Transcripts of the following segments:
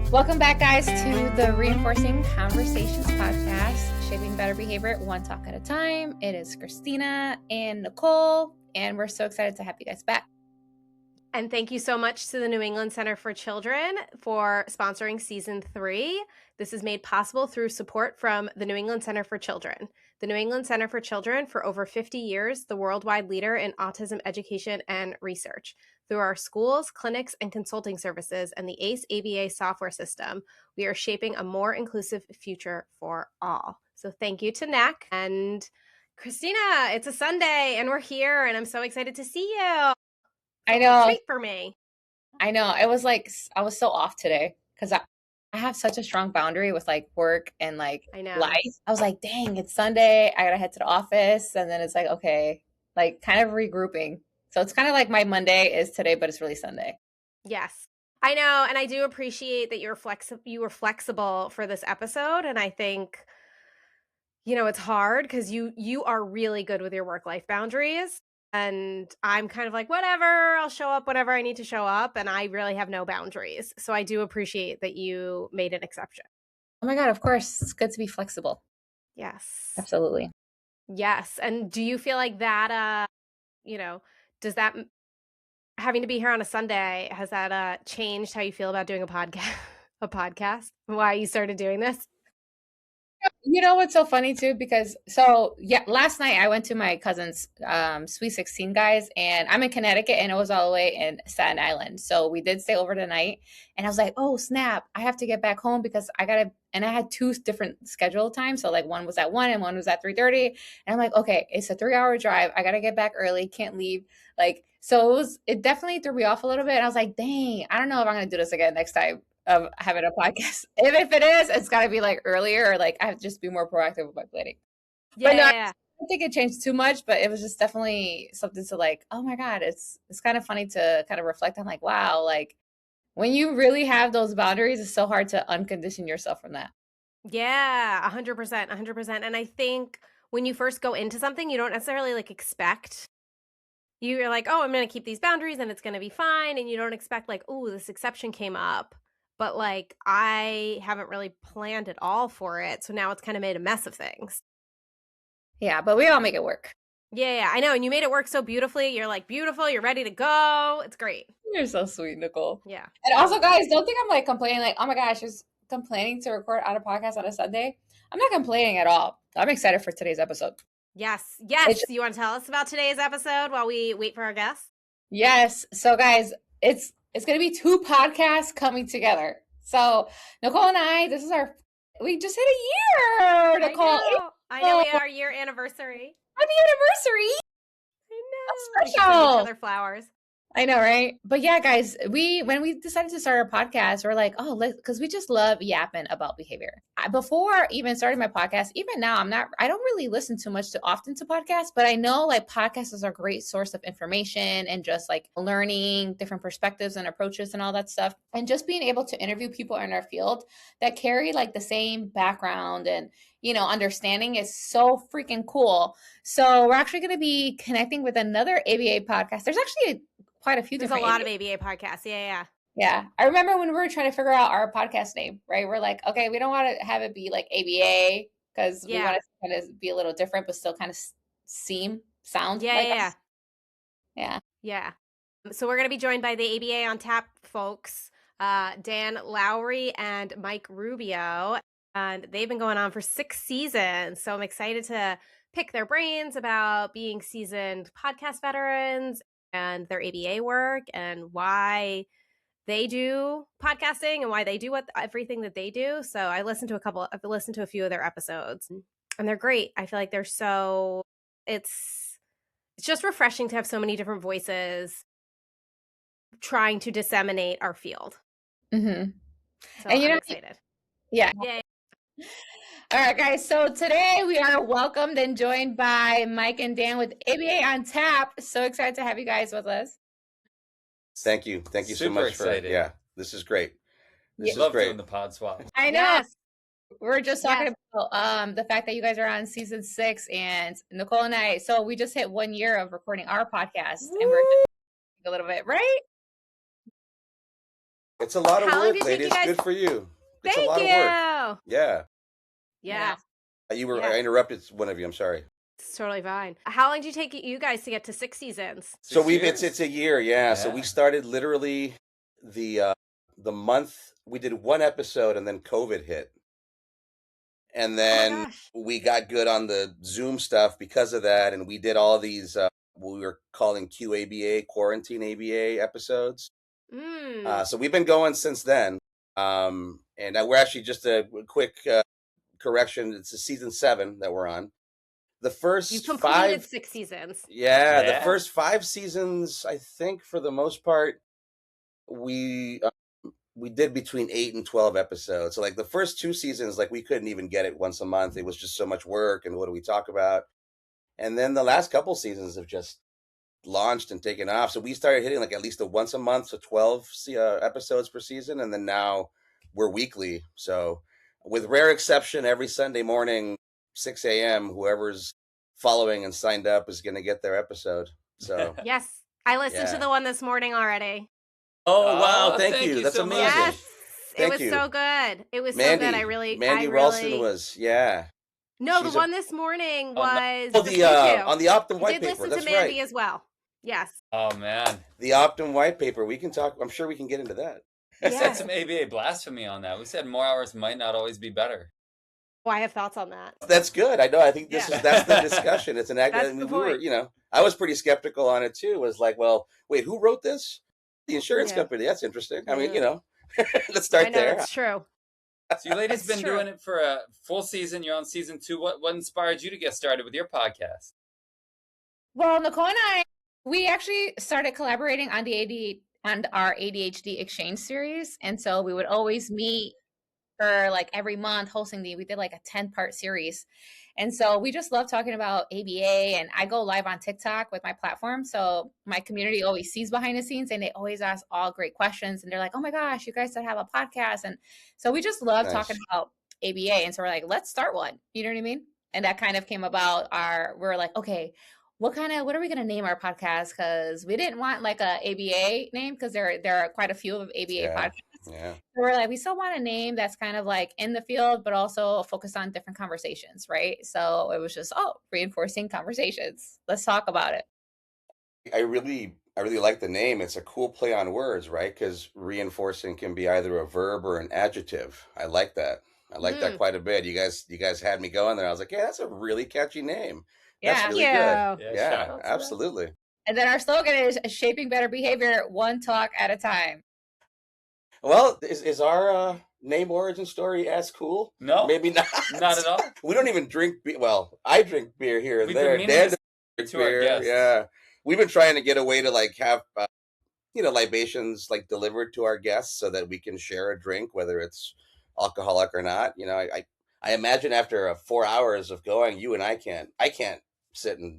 Welcome back, guys, to the Reinforcing Conversations podcast, shaping better behavior one talk at a time. It is Christina and Nicole, and we're so excited to have you guys back. And thank you so much to the New England Center for Children for sponsoring season 3. This is made possible through support from the New England Center for Children. The New England Center for Children, for over 50 years, the worldwide leader in autism education and research. Through our schools, clinics, and consulting services and the ACE ABA software system, we are shaping a more inclusive future for all. So thank you to NAC. And Christina, it's a Sunday and we're here and I'm so excited to see you. I know. Treat for me. I know. It was like, I was so off today because I have such a strong boundary with like work and like life. I was like, dang, it's Sunday. I got to head to the office. And then it's like, okay, like kind of regrouping. So it's kind of like my Monday is today, but it's really Sunday. Yes, I know. And I do appreciate that you were flexible for this episode. And I think, it's hard because you are really good with your work-life boundaries. And I'm kind of like, whatever, I'll show up whenever I need to show up. And I really have no boundaries. So I do appreciate that you made an exception. Oh my God, of course. It's good to be flexible. Yes. Absolutely. Yes. And do you feel like that, does that having to be here on a Sunday, has that changed how you feel about doing a podcast? Why you started doing this? You know what's so funny too? Because last night I went to my cousin's Sweet 16, guys, and I'm in Connecticut and it was all the way in Staten Island. So we did stay over the night and I was like, oh snap, I have to get back home because I had 2 different schedule times. So like one was at 1 and one was at 3:30. And I'm like, okay, it's a 3-hour drive. I got to get back early. Can't leave. So it definitely threw me off a little bit. And I was like, dang, I don't know if I'm going to do this again next time of having a podcast. If it is, it's got to be like earlier, or like I have to just be more proactive with my planning. Yeah, but no, I don't think it changed too much, but it was just definitely something to like, oh my God, it's kind of funny to kind of reflect on like, wow, like when you really have those boundaries, it's so hard to uncondition yourself from that. Yeah, 100%. And I think when you first go into something, you don't necessarily like expect. You're like, oh, I'm going to keep these boundaries and it's going to be fine. And you don't expect like, oh, this exception came up. But like, I haven't really planned at all for it. So now it's kind of made a mess of things. Yeah, but we all make it work. Yeah, I know. And you made it work so beautifully. You're like, beautiful. You're ready to go. It's great. You're so sweet, Nicole. Yeah. And also, guys, don't think I'm like complaining like, oh my gosh, she's complaining to record on a podcast on a Sunday. I'm not complaining at all. I'm excited for today's episode. Yes. You want to tell us about today's episode while we wait for our guests? Yes. So, guys, it's going to be 2 podcasts coming together. So, Nicole and I, we just hit a year, Nicole. I know we had our year anniversary. Happy anniversary. I know. That's special. We each other flowers. I know, right? But yeah, guys, when we decided to start our podcast, we're like, because we just love yapping about behavior. Before even starting my podcast, even now, I don't really listen too often to podcasts, but I know like podcasts is a great source of information and just like learning different perspectives and approaches and all that stuff. And just being able to interview people in our field that carry like the same background and, understanding is so freaking cool. So we're actually going to be connecting with another ABA podcast. There's actually quite a few different. There's a lot of ABA podcasts. Yeah. I remember when we were trying to figure out our podcast name, right? We're like, okay, we don't want to have it be like ABA because we want to kind of be a little different, but still kind of sound like us. Yeah. So we're going to be joined by the ABA on Tap folks, Dan Lowery and Mike Rubio. And they've been going on for 6 seasons. So I'm excited to pick their brains about being seasoned podcast veterans and their ABA work and why they do podcasting and why they do everything that they do. So I've listened to a few of their episodes and they're great. I feel like it's just refreshing to have so many different voices trying to disseminate our field. Mm-hmm. So I'm excited. Yeah. All right, guys. So today we are welcomed and joined by Mike and Dan with ABA on Tap. So excited to have you guys with us. Thank you so much excited. This is great. This is great. Doing the pod swap. I know. Yes. We're just talking about the fact that you guys are on season 6 and Nicole and I. So we just hit 1 year of recording our podcast. Woo! And we're just a little bit, right? It's a lot of How long work, did it take ladies. you guys? Good for you. It's a Thank lot of work. you. Yeah. Yeah. You were. Yeah. I interrupted one of you. I'm sorry. It's totally fine. How long did it take you guys to get to 6 seasons? So 6 years. it's a year. Yeah. So we started literally the month we did one episode, and then COVID hit, and Oh my then gosh. we got good on the Zoom stuff because of that, and we did all these what we were calling QABA, quarantine ABA episodes. So we've been going since then. And we're actually, just a quick correction, it's a season 7 that we're on. The first You completed 5 6 seasons. the first 5 seasons, I think, for the most part, we did between 8 and 12 episodes. So like the first 2 seasons, like we couldn't even get it once a month. It was just so much work, and what do we talk about? And then the last couple seasons have just launched and taken off. So we started hitting like at least a once a month, so 12 episodes per season, and then now we're weekly. So with rare exception, every Sunday morning, 6 a.m., whoever's following and signed up is going to get their episode. So Yes, I listened to the one this morning already. Oh wow! Thank you. That's so amazing. much. Yes, Thank it was you. so good. It was Mandy, so good. Mandy Ralston was No, she's the one this morning was on the Optum I white did paper. listen That's to Mandy right. as well. Yes. Oh man, The Optum white paper. We can talk. I'm sure we can get into that. I said some ABA blasphemy on that. We said more hours might not always be better. Well, I have thoughts on that. That's good. I know. I think that's the discussion. It's an act. That's I mean, the we were, point. I was pretty skeptical on it too. Was like, well, wait, who wrote this? The insurance company. That's interesting. I mean, let's start there. That's true. So you ladies been doing it for a full season. You're on season 2. What inspired you to get started with your podcast? Well, Nicole and I, we actually started collaborating on our ADHD exchange series, and so we would always meet for like every month hosting we did like a 10-part series. And so we just love talking about ABA, and I go live on TikTok with my platform. So my community always sees behind the scenes, and they always ask all great questions. And they're like, oh my gosh, you guys should have a podcast. And so we just love talking about ABA. And so we're like, let's start one. You know what I mean? And that kind of came about we're like, okay, what are we going to name our podcast? Because we didn't want like a ABA name, because there are quite a few of ABA podcasts. Yeah. So we're like, we still want a name that's kind of like in the field, but also focused on different conversations, right? So it was just, reinforcing conversations. Let's talk about it. I really like the name. It's a cool play on words, right? Because reinforcing can be either a verb or an adjective. I like that. I like that quite a bit. You guys had me going there. I was like, yeah, that's a really catchy name. That's really good. Yeah, absolutely. And then our slogan is shaping better behavior, one talk at a time. Well, is our name origin story as cool? No, maybe not. Not at all. We don't even drink beer. Well, I drink beer here and there. Dan drinks beer. Yeah, we've been trying to get away to like have libations like delivered to our guests so that we can share a drink, whether it's alcoholic or not. I imagine after 4 hours of going, you and I can't sit and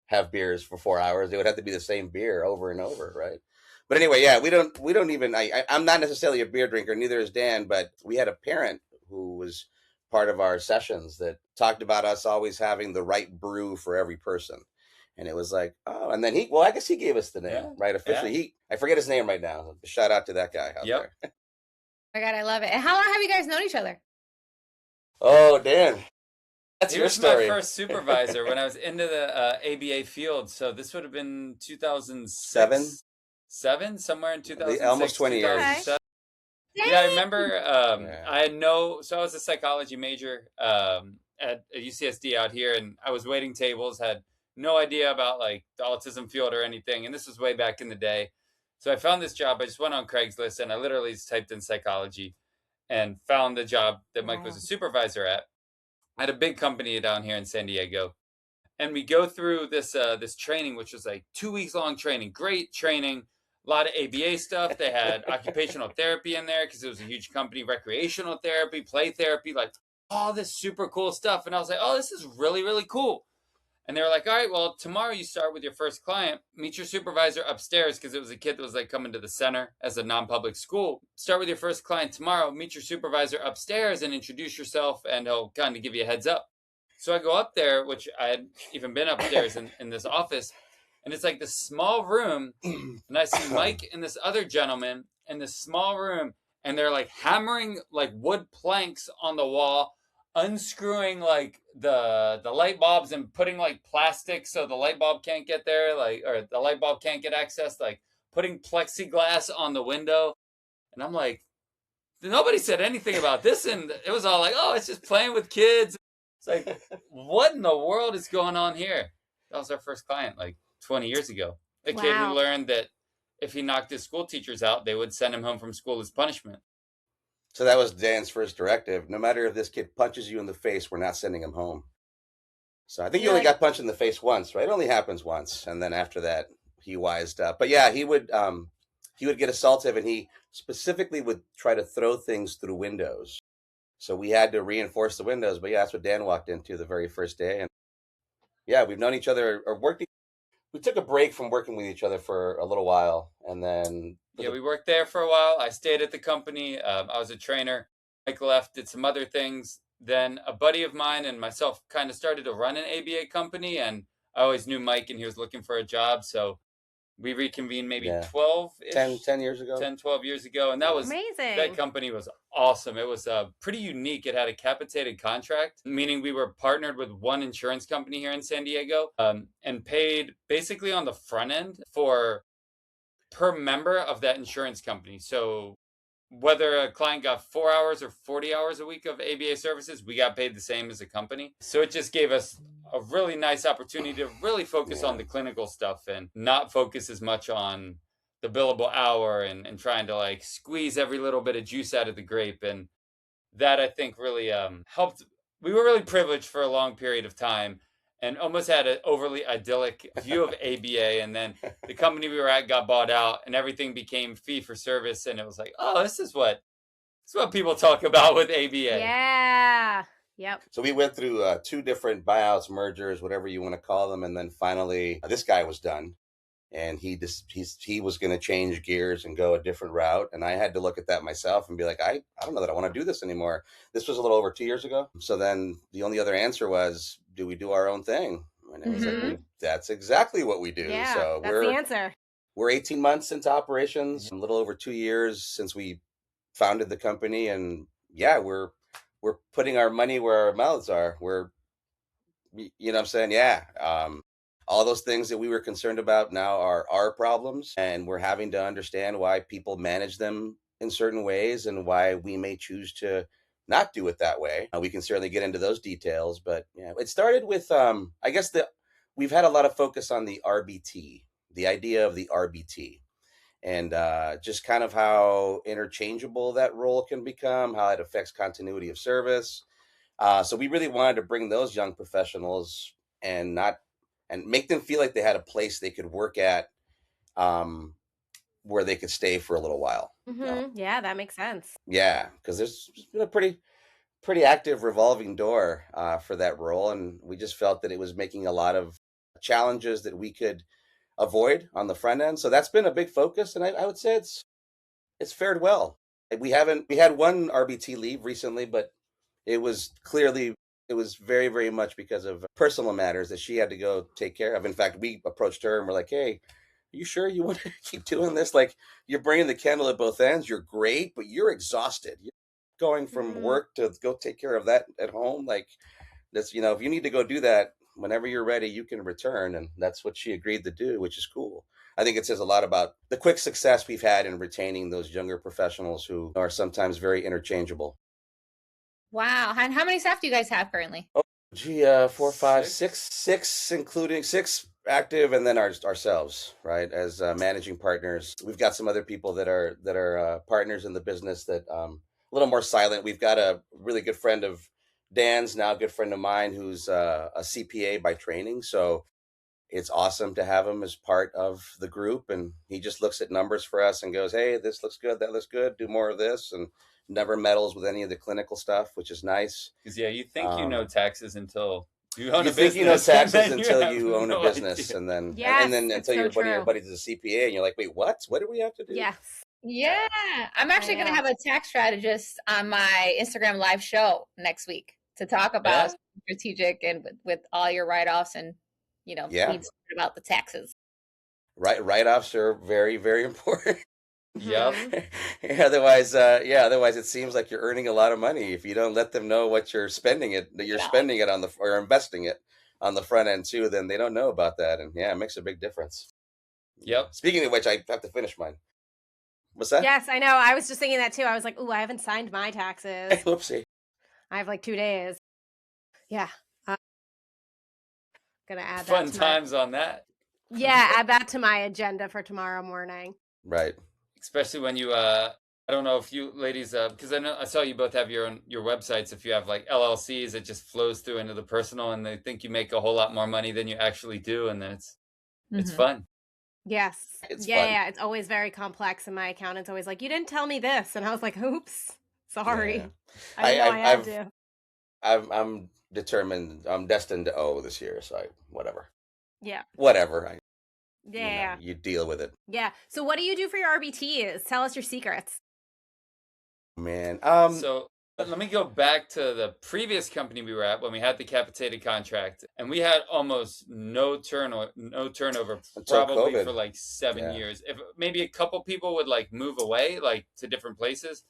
have beers for 4 hours. It would have to be the same beer over and over, right? But anyway, yeah, we don't even, I'm not necessarily a beer drinker, neither is Dan, but we had a parent who was part of our sessions that talked about us always having the right brew for every person. And it was like, and then I guess he gave us the name, right? Officially, I forget his name right now. Shout out to that guy out there. Oh my God, I love it. And how long have you guys known each other? Oh, Dan. That's your story. He was my first supervisor when I was into the ABA field. So this would have been 2007, somewhere in 2006. Almost 20 years. Yeah, I remember. I was a psychology major at UCSD out here, and I was waiting tables. Had no idea about like the autism field or anything, and this was way back in the day. So I found this job. I just went on Craigslist and I literally just typed in psychology and found the job that Mike was a supervisor at a big company down here in San Diego. And we go through this training, which was like 2 weeks long training, great training, a lot of ABA stuff. They had occupational therapy in there because it was a huge company, recreational therapy, play therapy, like all this super cool stuff. And I was like, oh, this is really, really cool. And they were like, all right, well, tomorrow you start with your first client. Meet your supervisor upstairs, because it was a kid that was like coming to the center as a non-public school. Start with your first client tomorrow. Meet your supervisor upstairs and introduce yourself, and he'll kind of give you a heads up. So I go up there, which I had even been upstairs in this office, and it's like this small room, and I see Mike and this other gentleman in this small room, and they're like hammering like wood planks on the wall, unscrewing like the light bulbs and putting like plastic so the light bulb can't get there, like, or the light bulb can't get access, like putting plexiglass on the window. And I'm like, nobody said anything about this, and it was all like, oh, it's just playing with kids. It's like, what in the world is going on here? That was our first client like 20 years ago. A kid who learned that if he knocked his school teachers out, they would send him home from school as punishment. So that was Dan's first directive. No matter if this kid punches you in the face, we're not sending him home. So I think you only got punched in the face once, right? It only happens once. And then after that, he wised up. But yeah, he would get assaultive, and he specifically would try to throw things through windows. So we had to reinforce the windows. But yeah, that's what Dan walked into the very first day. And yeah, we've known each other or worked. We took a break from working with each other for a little while. And then we worked there for a while. I stayed at the company. I was a trainer. Mike left, did some other things. Then a buddy of mine and myself kind of started to run an ABA company, and I always knew Mike, and he was looking for a job. So we reconvened maybe 10 years ago. 10, 12 years ago. And that was amazing. That company was awesome. It was pretty unique. It had a capitated contract, meaning we were partnered with one insurance company here in San Diego, and paid basically on the front end for per member of that insurance company. So whether a client got 4 hours or 40 hours a week of ABA services, we got paid the same as a company. So it just gave us a really nice opportunity to really focus on the clinical stuff and not focus as much on the billable hour and trying to like squeeze every little bit of juice out of the grape. And that, I think, really helped. We were really privileged for a long period of time and almost had an overly idyllic view of ABA. And then the company we were at got bought out and everything became fee for service. And it was like, oh, this is what people talk about with ABA. Yeah. Yep. So we went through 2 different buyouts, mergers, whatever you want to call them. And then finally, this guy was done. And he was going to change gears and go a different route. And I had to look at that myself and be like, I don't know that I want to do this anymore. This was a little over 2 years ago. So then the only other answer was, do we do our own thing? And it was like, that's exactly what we do. Yeah, so that's the answer. We're 18 months into operations, a little over 2 years since we founded the company. And yeah, we're putting our money where our mouths are. We're, you know what I'm saying? Yeah. All those things that we were concerned about now are our problems, and we're having to understand why people manage them in certain ways and why we may choose to not do it that way. We can certainly get into those details, but yeah, it started with, I guess we've had a lot of focus on the RBT, the idea of the RBT, and just kind of how interchangeable that role can become, how it affects continuity of service. So we really wanted to bring those young professionals and make them feel like they had a place they could work at, where they could stay for a little while. Yeah, that makes sense. Yeah, because there's been a pretty active revolving door for that role, and we just felt that it was making a lot of challenges that we could avoid on the front end. So that's been a big focus, and I would say it's fared well. We had one RBT leave recently, but it was very, very much because of personal matters that she had to go take care of. In fact, we approached her and we're like, hey, are you sure you want to keep doing this? Like, you're bringing the candle at both ends. You're great, but you're exhausted. You're going from work to go take care of that at home. Like, that's, if you need to go do that, whenever you're ready, you can return. And that's what she agreed to do, which is cool. I think it says a lot about the quick success we've had in retaining those younger professionals who are sometimes very interchangeable. Wow. And how many staff do you guys have currently? Oh, gee, 4, 5, 6, including 6 active, and then ourselves, right? As managing partners. We've got some other people that are partners in the business that a little more silent. We've got a really good friend of Dan's, now a good friend of mine, who's a CPA by training. So it's awesome to have him as part of the group. And he just looks at numbers for us and goes, hey, this looks good, that looks good, do more of this. And never meddles with any of the clinical stuff, which is nice. Because you think you know taxes until you own a business. You think you know taxes until you own a business, idea. and then Yes, and then until so your buddy's a CPA, and you're like, wait, what? What do we have to do? Yes. Yeah. I'm actually going to have a tax strategist on my Instagram live show next week to talk about strategic and with all your write-offs and, being smart about the taxes. Write-offs are very, very important. Yep. Otherwise, otherwise it seems like you're earning a lot of money if you don't let them know what you're spending it, that you're spending it on the or investing it on the front end too. Then they don't know about that, and yeah, it makes a big difference. Yep. Speaking of which, I have to finish mine. What's that? Yes, I know. I was just thinking that too. I was like, ooh, I haven't signed my taxes. Whoopsie. I have like 2 days. Yeah. Gonna add Fun that to times on that. Yeah, add that to my agenda for tomorrow morning. Right. Especially when you I don't know if you ladies because I saw you both have your websites. If you have like LLCs, it just flows through into the personal, and they think you make a whole lot more money than you actually do, and then it's fun. Yes. It's yeah, fun. yeah. It's always very complex, and my accountant's always like, "You didn't tell me this," and I was like, "Oops, sorry. Yeah. I didn't know I had to." I'm determined. I'm destined to owe this year, so whatever. Yeah. Whatever. Yeah. You deal with it. Yeah. So, what do you do for your RBTs? Tell us your secrets. Man. So let me go back to the previous company we were at when we had the capitated contract, and we had almost no turnover Until probably COVID. for like 7 years. If maybe a couple people would like move away like to different places,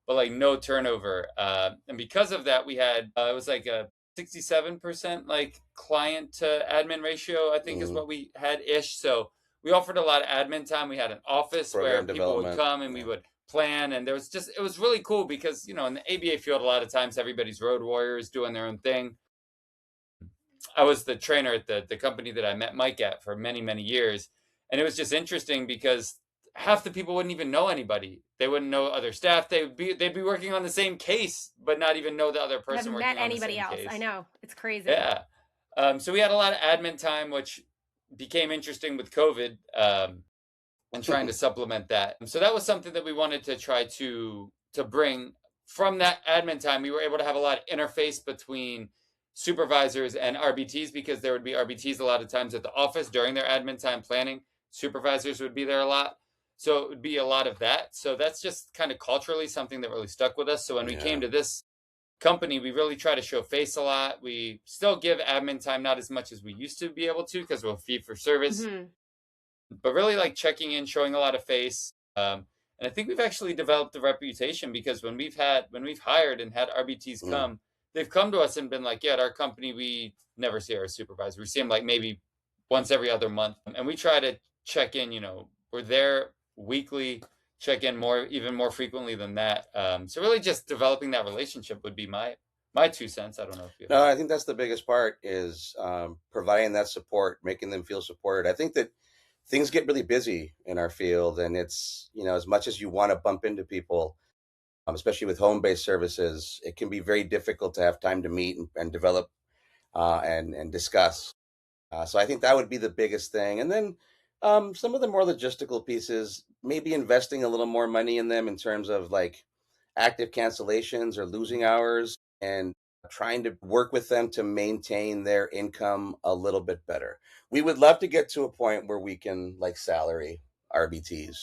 but like no turnover. And because of that, we had it was like a 67% like client to admin ratio, I think is what we had ish. So we offered a lot of admin time. We had an office Program where people would development. come and we would plan, and it was really cool because in the ABA field a lot of times everybody's road warriors doing their own thing. I was the trainer at the company that I met Mike at for many years, and it was just interesting because half the people wouldn't even know anybody. They wouldn't know other staff. They'd be working on the same case, but not even know the other person working on the same case. Haven't met anybody else. I know, it's crazy. Yeah. So we had a lot of admin time, which became interesting with COVID, and trying to supplement that. So that was something that we wanted to try to bring from that admin time. We were able to have a lot of interface between supervisors and RBTs because there would be RBTs a lot of times at the office during their admin time planning. Supervisors would be there a lot. So it would be a lot of that. So that's just kind of culturally something that really stuck with us. So when we came to this company, we really try to show face a lot. We still give admin time, not as much as we used to be able to because we're fee for service, but really like checking in, showing a lot of face. And I think we've actually developed a reputation because when we've hired and had RBTs come, they've come to us and been like, yeah, at our company, we never see our supervisor. We see them like maybe once every other month. And we try to check in, we're there weekly, check in even more frequently than that. So really just developing that relationship would be my 2 cents. I don't know if you. No, I think that's the biggest part is providing that support, making them feel supported. I think that things get really busy in our field, and it's, as much as you want to bump into people, especially with home-based services, it can be very difficult to have time to meet and develop and discuss. So I think that would be the biggest thing. And then some of the more logistical pieces, maybe investing a little more money in them in terms of like active cancellations or losing hours, and trying to work with them to maintain their income a little bit better. We would love to get to a point where we can like salary RBTs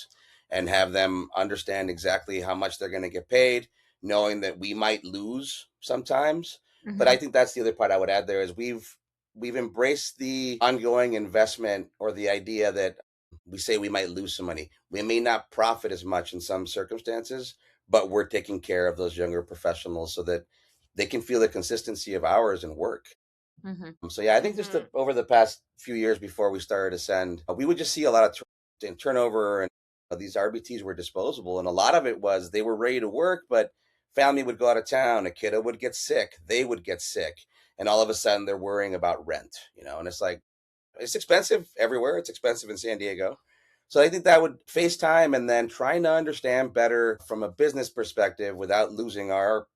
and have them understand exactly how much they're going to get paid, knowing that we might lose sometimes. But I think that's the other part I would add there is we've embraced the ongoing investment, or the idea that we say we might lose some money. We may not profit as much in some circumstances, but we're taking care of those younger professionals so that they can feel the consistency of hours and work. So yeah, I think just over the past few years before we started Ascend, we would just see a lot of turnover, and these RBTs were disposable. And a lot of it was they were ready to work, but family would go out of town, a kiddo would get sick, they would get sick. And all of a sudden they're worrying about rent, and it's like, it's expensive everywhere. It's expensive in San Diego. So I think that would FaceTime, and then trying to understand better from a business perspective without losing our,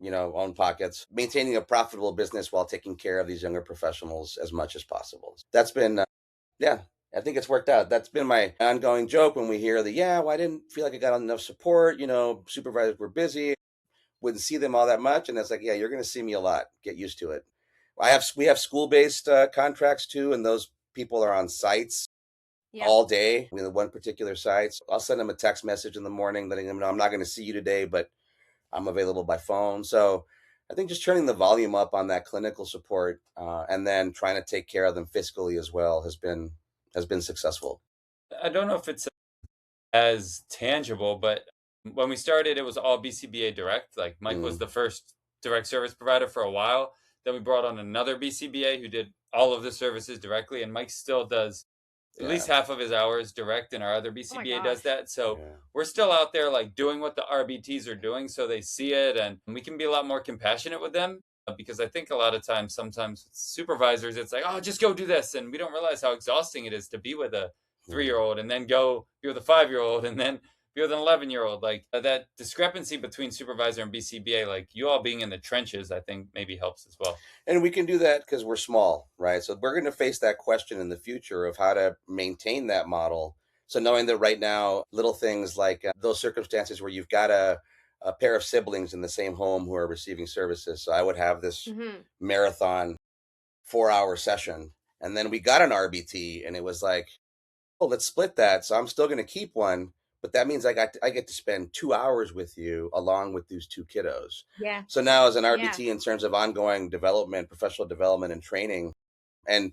own pockets, maintaining a profitable business while taking care of these younger professionals as much as possible. That's been, I think it's worked out. That's been my ongoing joke when we hear well, I didn't feel like I got enough support. Supervisors were busy, wouldn't see them all that much. And it's like, yeah, you're going to see me a lot. Get used to it. We have school-based contracts too, and those people are on sites all day with one particular site. So I'll send them a text message in the morning letting them know I'm not going to see you today, but I'm available by phone. So I think just turning the volume up on that clinical support, and then trying to take care of them fiscally as well has been successful. I don't know if it's as tangible. But when we started, it was all BCBA direct. Like Mike was the first direct service provider for a while. Then we brought on another BCBA who did all of the services directly, and Mike still does at least half of his hours direct, and our other BCBA does that. So we're still out there like doing what the RBTs are doing, so they see it, and we can be a lot more compassionate with them. Because I think a lot of times, sometimes supervisors, it's like, oh, just go do this, and we don't realize how exhausting it is to be with a 3-year-old and then go be with a 5-year-old and then be with an 11-year-old. Like that discrepancy between supervisor and BCBA, like you all being in the trenches, I think maybe helps as well. And we can do that because we're small, right? So we're going to face that question in the future of how to maintain that model. So knowing that right now, little things like those circumstances where you've got a pair of siblings in the same home who are receiving services. So I would have this marathon 4-hour session. And then we got an RBT and it was like, oh, let's split that. So I'm still going to keep one, but that means I get to spend 2 hours with you along with these 2 kiddos. Yeah. So now as an RBT in terms of ongoing development, professional development and training, and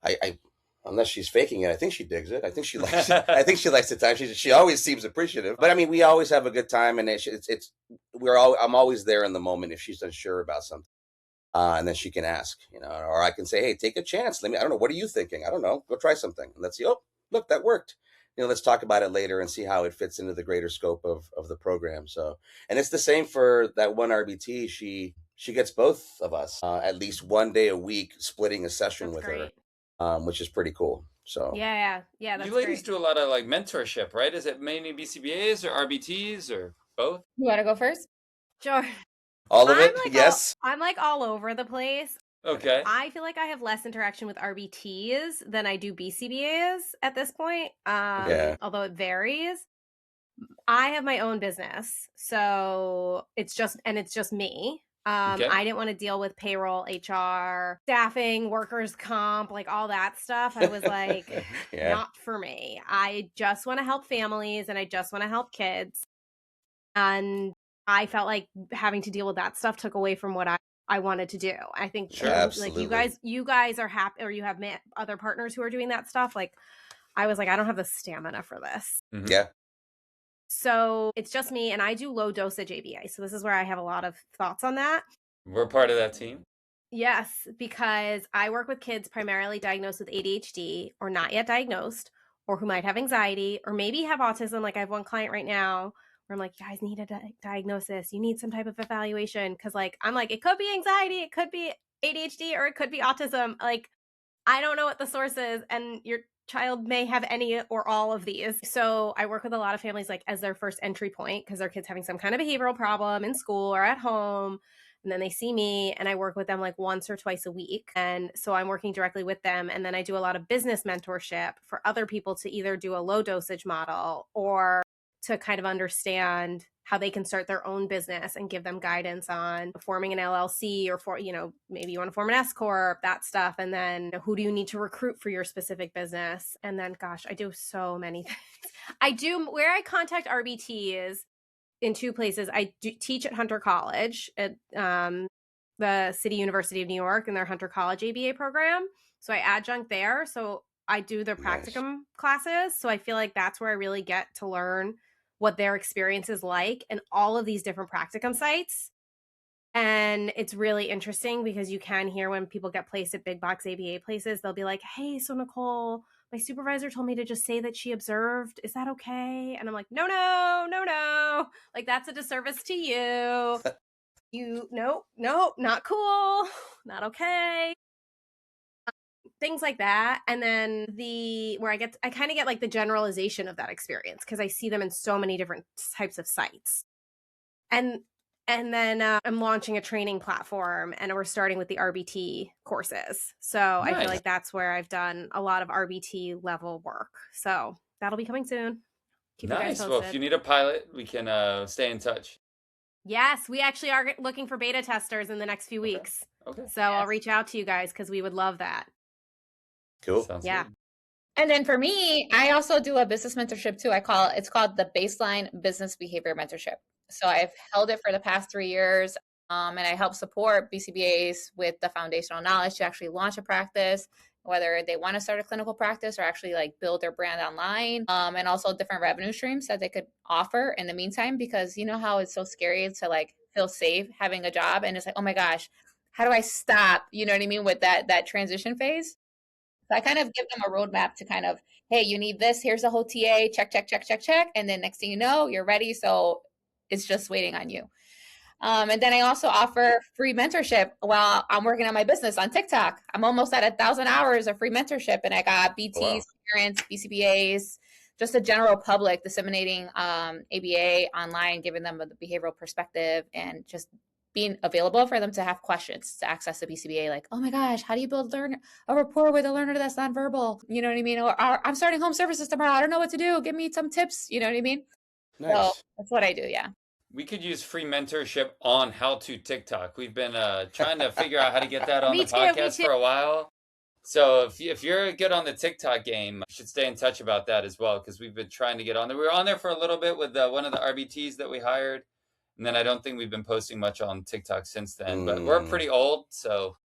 I unless she's faking it, I think she digs it. I think she likes it. I think she likes the time. She always seems appreciative. But I mean, we always have a good time, and I'm always there in the moment if she's unsure about something, and then she can ask, or I can say, hey, take a chance. I don't know, what are you thinking? I don't know. Go try something. And let's see. Oh, look, that worked. Let's talk about it later and see how it fits into the greater scope of the program. So, and it's the same for that one RBT. She gets both of us at least one day a week splitting a session with her. Which is pretty cool. So yeah, that's you ladies great. do a lot of like mentorship, right? Is it mainly BCBAs or RBTs or both? You want to go first? Sure. All of it? Yes. I'm like all over the place. Okay. I feel like I have less interaction with RBTs than I do BCBAs at this point. Although it varies. I have my own business, so it's just me. I didn't want to deal with payroll, HR, staffing, workers' comp, like all that stuff. I was like, not for me. I just want to help families and I just want to help kids. And I felt like having to deal with that stuff took away from what I wanted to do. I think like you guys are happy, or you have other partners who are doing that stuff. Like I was like, I don't have the stamina for this. Mm-hmm. Yeah. So it's just me, and I do low dosage ABA. So this is where I have a lot of thoughts on that. We're part of that team. Yes, because I work with kids primarily diagnosed with ADHD or not yet diagnosed, or who might have anxiety or maybe have autism. Like I have one client right now where I'm like, you guys need a diagnosis. You need some type of evaluation. Cause like, I'm like, it could be anxiety, it could be ADHD, or it could be autism. Like, I don't know what the source is. And your child may have any or all of these. So I work with a lot of families like as their first entry point because their kid's having some kind of behavioral problem in school or at home. And then they see me and I work with them like once or twice a week. And so I'm working directly with them. And then I do a lot of business mentorship for other people to either do a low dosage model or to kind of understand how they can start their own business and give them guidance on forming an LLC or maybe you want to form an S Corp, that stuff. And then who do you need to recruit for your specific business? And then, gosh, I do so many things. I do where I contact RBTs in 2 places. I do teach at Hunter College at the City University of New York and their Hunter College ABA program. So I adjunct there. So I do their practicum classes. So I feel like that's where I really get to learn what their experience is like and all of these different practicum sites. And it's really interesting because you can hear when people get placed at big box ABA places, they'll be like, hey, so Nicole, my supervisor told me to just say that she observed. Is that okay? And I'm like, no. Like, that's a disservice to you. No, not cool. Not okay. Things like that. And then I kind of get like the generalization of that experience because I see them in so many different types of sites. And then I'm launching a training platform and we're starting with the RBT courses. So nice. I feel like that's where I've done a lot of RBT level work. So that'll be coming soon. Keep nice. Well, if you need a pilot, we can stay in touch. Yes, we actually are looking for beta testers in the next few weeks. Okay. So I'll reach out to you guys because we would love that. Cool. Sounds good. And then for me, I also do a business mentorship too. It's called the Baseline Business Behavior Mentorship. So I've held it for the past 3 years, and I help support BCBAs with the foundational knowledge to actually launch a practice whether they want to start a clinical practice or actually like build their brand online, and also different revenue streams that they could offer in the meantime, because you know how it's so scary to like feel safe having a job, and it's like, oh my gosh, how do I stop, you know what I mean, with that transition phase. So I kind of give them a roadmap to kind of, hey, you need this, here's a whole TA, check, check, check, check, check, and then next thing you know, you're ready. So it's just waiting on you. And then I also offer free mentorship while I'm working on my business on TikTok. I'm almost at 1,000 hours of free mentorship, and I got BTs, Wow. parents, BCBAs, just the general public, disseminating ABA online, giving them a behavioral perspective, and just being available for them to have questions to access the BCBA. Like, oh my gosh, how do you build a rapport with a learner that's nonverbal? You know what I mean? Or I'm starting home services tomorrow. I don't know what to do. Give me some tips. You know what I mean? Nice. So that's what I do. Yeah. We could use free mentorship on how to TikTok. We've been trying to figure out how to get that on the podcast for a while. So if you're good on the TikTok game, you should stay in touch about that as well, because we've been trying to get on there. We were on there for a little bit with one of the RBTs that we hired, and then I don't think we've been posting much on TikTok since then. But we're pretty old, so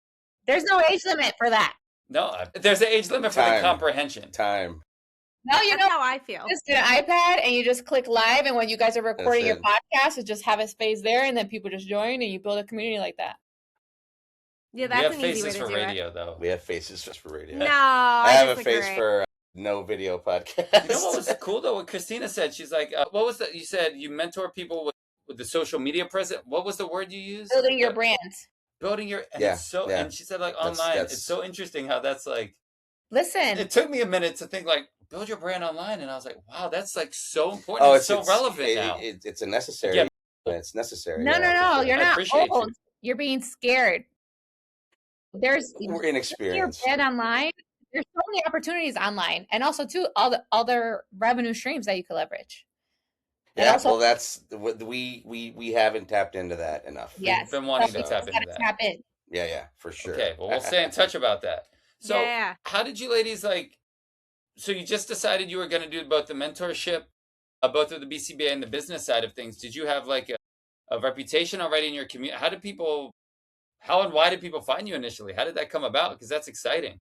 there's no age limit for that. No, there's an age limit for the comprehension. Time. No, you know how I feel. Just get an iPad and you just click live, and when you guys are recording your podcast, it just have a space there, and then people just join, and you build a community like that. Yeah, that's an easy way to do it. We have faces for radio, though. We have faces just for radio. No, I have a face for no video podcast. You know what was cool though? What Christina said, she's like, "What was that? You said you mentor people with the social media presence. What was the word you used? Building your brand. Building your and she said like online. It's so interesting how that's like. Listen, it took me a minute to think like build your brand online, and I was like, wow, that's like so important. Oh, it's so relevant now. It's a necessary. Yeah. It's necessary. No, you're not old. You're being scared. We're inexperienced. Your brand online. There's so many opportunities online, and also too all the other revenue streams that you could leverage. Yeah, also, well, that's we haven't tapped into that enough. Yes, we've been wanting to tap into that. Tap in. Yeah, for sure. Okay, well, we'll stay in touch about that. So, how did you ladies like? So you just decided you were going to do both the mentorship, both of the BCBA and the business side of things. Did you have like a reputation already in your community? How and why did people find you initially? How did that come about? Because that's exciting.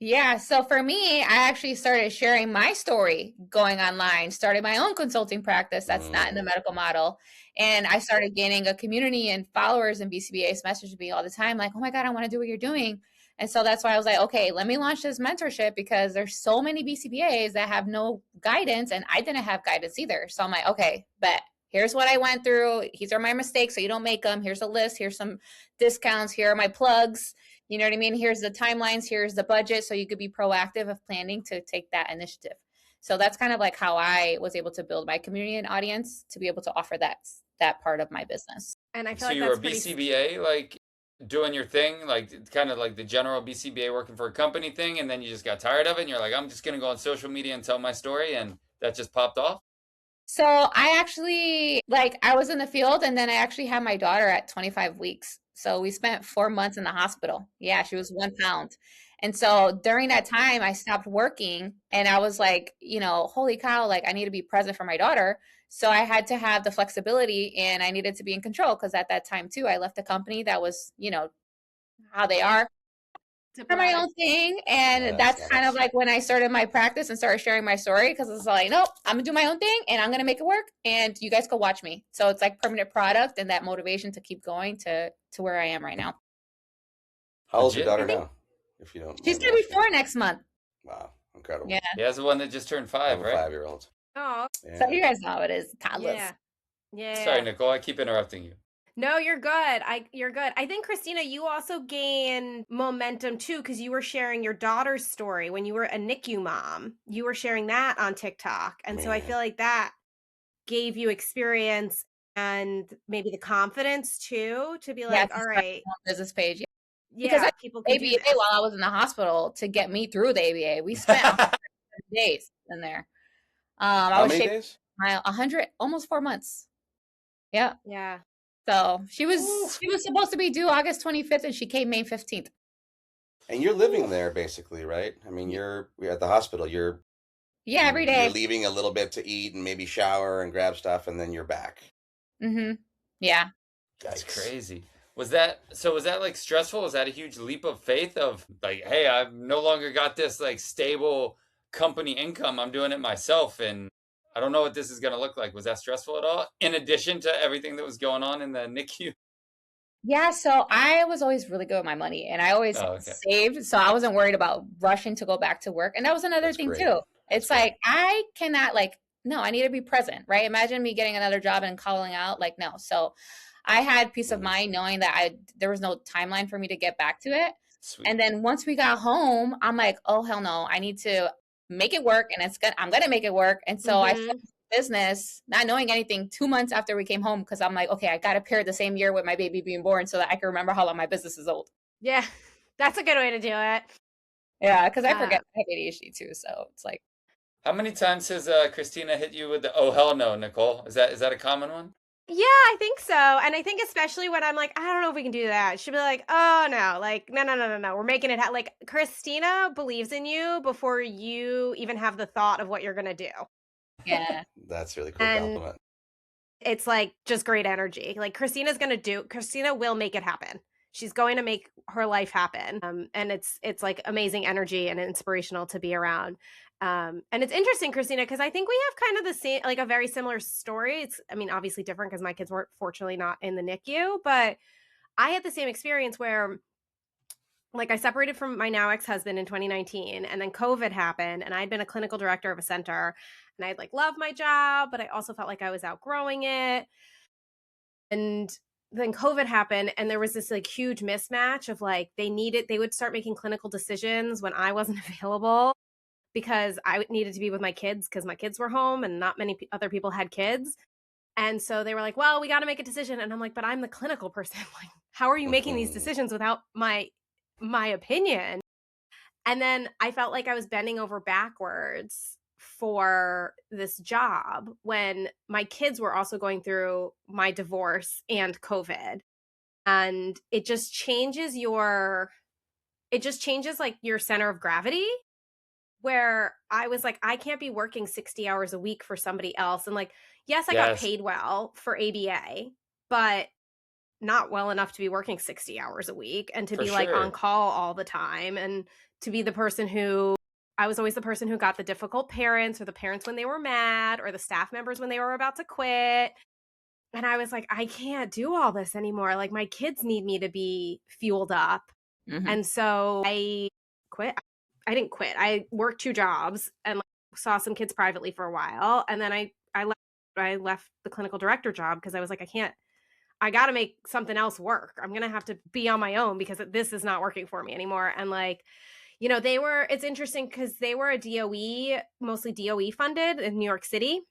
Yeah, so for me, I actually started sharing my story going online, started my own consulting practice that's not in the medical model. And I started gaining a community and followers, and BCBAs message me all the time, like, oh my God, I want to do what you're doing. And so that's why I was like, okay, let me launch this mentorship, because there's so many BCBAs that have no guidance, and I didn't have guidance either. So I'm like, okay, bet. Here's what I went through. These are my mistakes, so you don't make them. Here's a list. Here's some discounts. Here are my plugs. You know what I mean? Here's the timelines. Here's the budget. So you could be proactive of planning to take that initiative. So that's kind of like how I was able to build my community and audience to be able to offer that part of my business. And I feel so you were a BCBA, like doing your thing, like kind of like the general BCBA working for a company thing, and then you just got tired of it, and you're like, I'm just going to go on social media and tell my story, and that just popped off? So I actually, I was in the field, and then I actually had my daughter at 25 weeks. So we spent 4 months in the hospital. Yeah, she was 1 pound. And so during that time, I stopped working, and I was like, holy cow, I need to be present for my daughter. So I had to have the flexibility, and I needed to be in control, because at that time too, I left a company that was, how they are. For my own thing, and that's kind of like when I started my practice and started sharing my story, because it's like, nope, I'm gonna do my own thing, and I'm gonna make it work, and you guys go watch me. So it's like permanent product, and that motivation to keep going to where I am right now. How old's your daughter now? If you don't, she's gonna be 4 next month. Wow, incredible! Yeah, that's the one that just turned 5, right? 5-year-old. Oh, yeah. So you guys know how it is, toddlers. Yeah. Sorry, Nicole, I keep interrupting you. No, you're good. You're good. I think, Christina, you also gain momentum too, because you were sharing your daughter's story when you were a NICU mom. You were sharing that on TikTok. And so I feel like that gave you experience and maybe the confidence too, to be like, all right. Business page. Yeah, because people can ABA while I was in the hospital to get me through the ABA. We spent 100 days in there. How many days? 100, almost 4 months. Yeah. Yeah. So she was supposed to be due August 25th, and she came May 15th. And you're living there basically, right? I mean, you're at the hospital. Every day. You're leaving a little bit to eat and maybe shower and grab stuff, and then you're back. Mm-hmm. Yeah. That's crazy. Was that like stressful? Was that a huge leap of faith of like, hey, I've no longer got this like stable company income. I'm doing it myself and I don't know what this is going to look like. Was that stressful at all? In addition to everything that was going on in the NICU? Yeah, so I was always really good with my money and I always Oh, okay. saved. So I wasn't worried about rushing to go back to work. And that was another That's thing great. too. That's It's great. like I cannot like no, I need to be present, right? Imagine me getting another job and calling out like no. So I had peace of Mhm. mind knowing that there was no timeline for me to get back to it. Sweet. And then once we got home, I'm like, "Oh hell no, I need to make it work and I'm going to make it work." And so I Mm-hmm. business, not knowing anything 2 months after we came home because I'm like, okay, I got to pair the same year with my baby being born so that I can remember how long my business is old. Yeah, that's a good way to do it. Yeah, because I Uh, forget I have ADHD too. So it's like, How many times has Christina hit you with the oh hell no, Nicole? Is that a common one? yeah, I think so. And I think especially when I'm like, I don't know if we can do that. She'll be like, oh no, like, no, no, no, no, no. We're making it like Christina believes in you before you even have the thought of what you're gonna do. yeah. That's a really cool And compliment. it's like just great energy. Like Christina will make it happen. She's going to make her life happen. And it's like amazing energy and inspirational to be around. And it's interesting, Christina, because I think we have kind of the same, like a very similar story. I mean, obviously different because my kids weren't fortunately not in the NICU, but I had the same experience where like I separated from my now ex-husband in 2019 and then COVID happened and I'd been a clinical director of a center and I'd like loved my job, but I also felt like I was outgrowing it. And then COVID happened and there was this like huge mismatch of like they would start making clinical decisions when I wasn't available because I needed to be with my kids because my kids were home and not many other people had kids. And so they were like, well, we got to make a decision. And I'm like, but I'm the clinical person. Like, how are you making these Mhm. decisions without my opinion? And then I felt like I was bending over backwards for this job when my kids were also going through my divorce and COVID. And it just changes like your center of gravity where I was like, I can't be working 60 hours a week for somebody else. And like, yes, I got Yes, paid well for ABA, but not well enough to be working 60 hours a week and to for be like on sure. call all the time and to be the person who I was always the person who got the difficult parents or the parents when they were mad or the staff members when they were about to quit. And I was like, I can't do all this anymore. Like my kids need me to be fueled up. Hmm. And so I quit. I didn't quit. I worked 2 jobs and like, saw some kids privately for a while. And then I left the clinical director job because I was like, I got to make something else work. I'm going to have to be on my own because this is not working for me anymore. And like, it's interesting because they were a DOE, mostly DOE funded in New York City.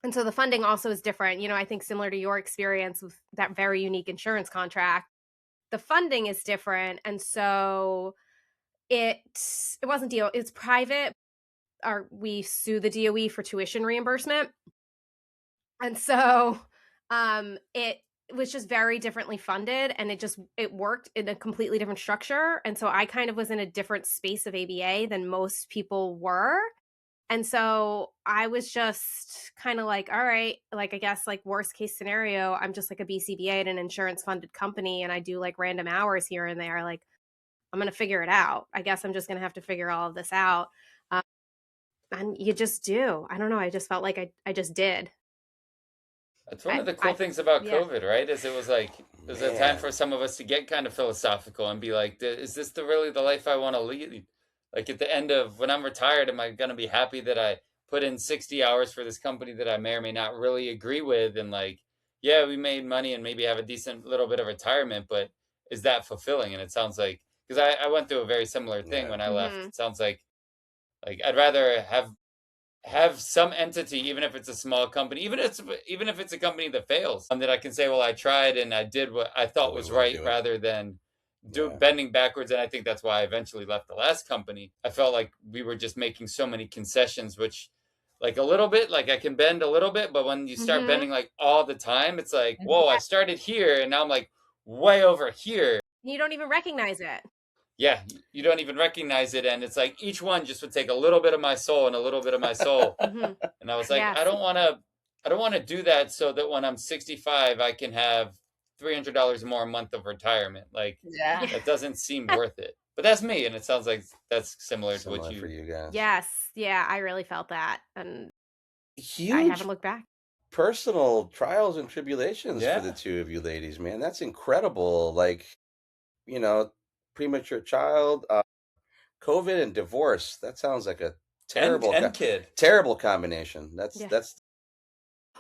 And so the funding also is different. I think similar to your experience with that very unique insurance contract, the funding is different. And so it wasn't DOE, it's private. Or we sue the DOE for tuition reimbursement. And so it was just very differently funded and it worked in a completely different structure. And so I kind of was in a different space of ABA than most people were. And so I was just kind of like, all right, like I guess like worst case scenario, I'm just like a BCBA at an insurance funded company and I do like random hours here and there. Like I'm going to figure it out. I guess I'm just going to have to figure all of this out. Um, and you just do. I don't know. I just felt like I just did. That's one of the cool I things about yeah. COVID, right? Is it was like it was a time for Man. some of us to get kind of philosophical and be like, is this really the life I want to lead? Like at the end of when I'm retired, am I going to be happy that I put in 60 hours for this company that I may or may not really agree with? And like, yeah, we made money and maybe have a decent little bit of retirement, but is that fulfilling? And it sounds like, because I went through a very similar thing Yeah. when I left. Mhm. It sounds like I'd rather have some entity, even if it's a small company, even if it's a company that fails, that I can say, well, I tried and I did what I The thought way we was want to right, do it. rather than Yeah. bending backwards. And I think that's why I eventually left the last company. I felt like we were just making so many concessions, which like a little bit, like I can bend a little bit, but when you start bending Mhm. like all the time, it's like, whoa, I Yeah. started here and now I'm like way over here. You don't even recognize it. Yeah, you don't even recognize it, and it's like each one just would take a little bit of my soul and a little bit of my soul. Mhm. And I was like, Yes. I don't want to do that so that when I'm 65 I can have $300 more a month of retirement. Like, Yeah. that doesn't seem worth it. But that's me, and it sounds like that's similar to what Similar you. for you guys. Yes. Yeah, I really felt that. And I Huge haven't looked back. personal trials and tribulations for the Yeah. two of you ladies, man. That's incredible. Like, you know, premature child, COVID and divorce. That sounds like a terrible, And kid. terrible combination. Yeah. That's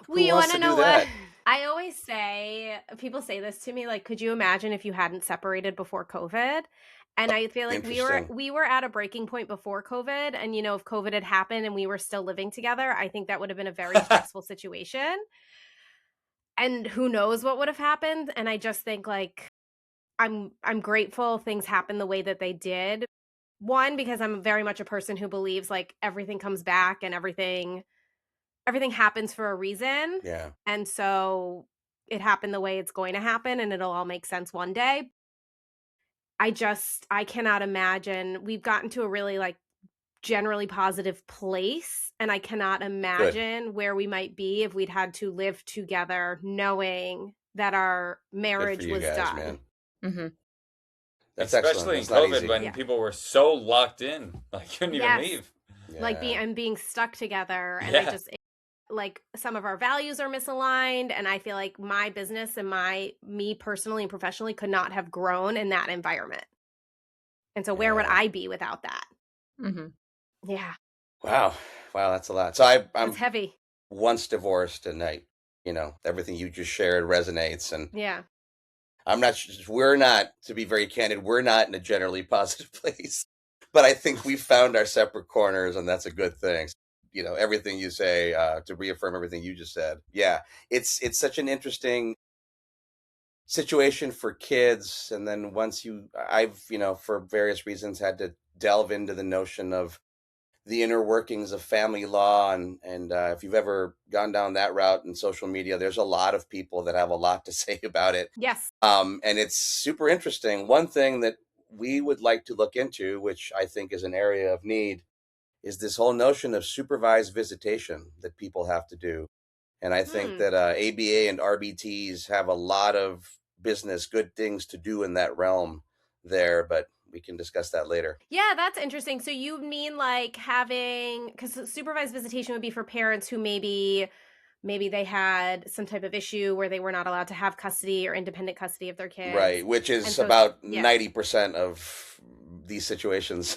Well, who you wants want to to do know that? what? I always say, people say this to me, like, could you imagine if you hadn't separated before COVID? And I feel like Interesting. we were at a breaking point before COVID, and you know, if COVID had happened and we were still living together, I think that would have been a very stressful situation. And who knows what would have happened? And I just think like I'm grateful things happened the way that they did. One, because I'm very much a person who believes like everything comes back and everything happens for a reason. Yeah. And so it happened the way it's going to happen and it'll all make sense one day. I cannot imagine. We've gotten to a really like generally positive place, and I cannot imagine where we might be if we'd had to live together knowing that our Good for marriage you was guys, done. man. Mm-hmm. That's excellent. Especially in That's not COVID easy. when Yeah. people were so locked in, like couldn't even Yes. leave. Like Yeah. being stuck together, and Yeah. like some of our values are misaligned, and I feel like my business and me personally and professionally could not have grown in that environment. And so where would Yeah. I be without that? Mm-hmm. Yeah, Wow. Wow, that's a lot. So I'm it's heavy. once divorced, and everything you just shared resonates, and Yeah. we're not, to be very candid, we're not in a generally positive place. But I think we found our separate corners, and that's a good thing. Everything you say, to reaffirm everything you just said. Yeah, it's such an interesting situation for kids. And then I've, for various reasons, had to delve into the notion of the inner workings of family law. And if you've ever gone down that route in social media, there's a lot of people that have a lot to say about it. Yes. And it's super interesting. One thing that we would like to look into, which I think is an area of need, is this whole notion of supervised visitation that people have to do. And I think that ABA and RBTs have a lot of good things to do in that realm there, but we can discuss that later. Yeah, that's interesting. So you mean like because supervised visitation would be for parents who maybe they had some type of issue where they were not allowed to have custody or independent custody of their kids. Right, which And is so, about yeah. 90% of these situations,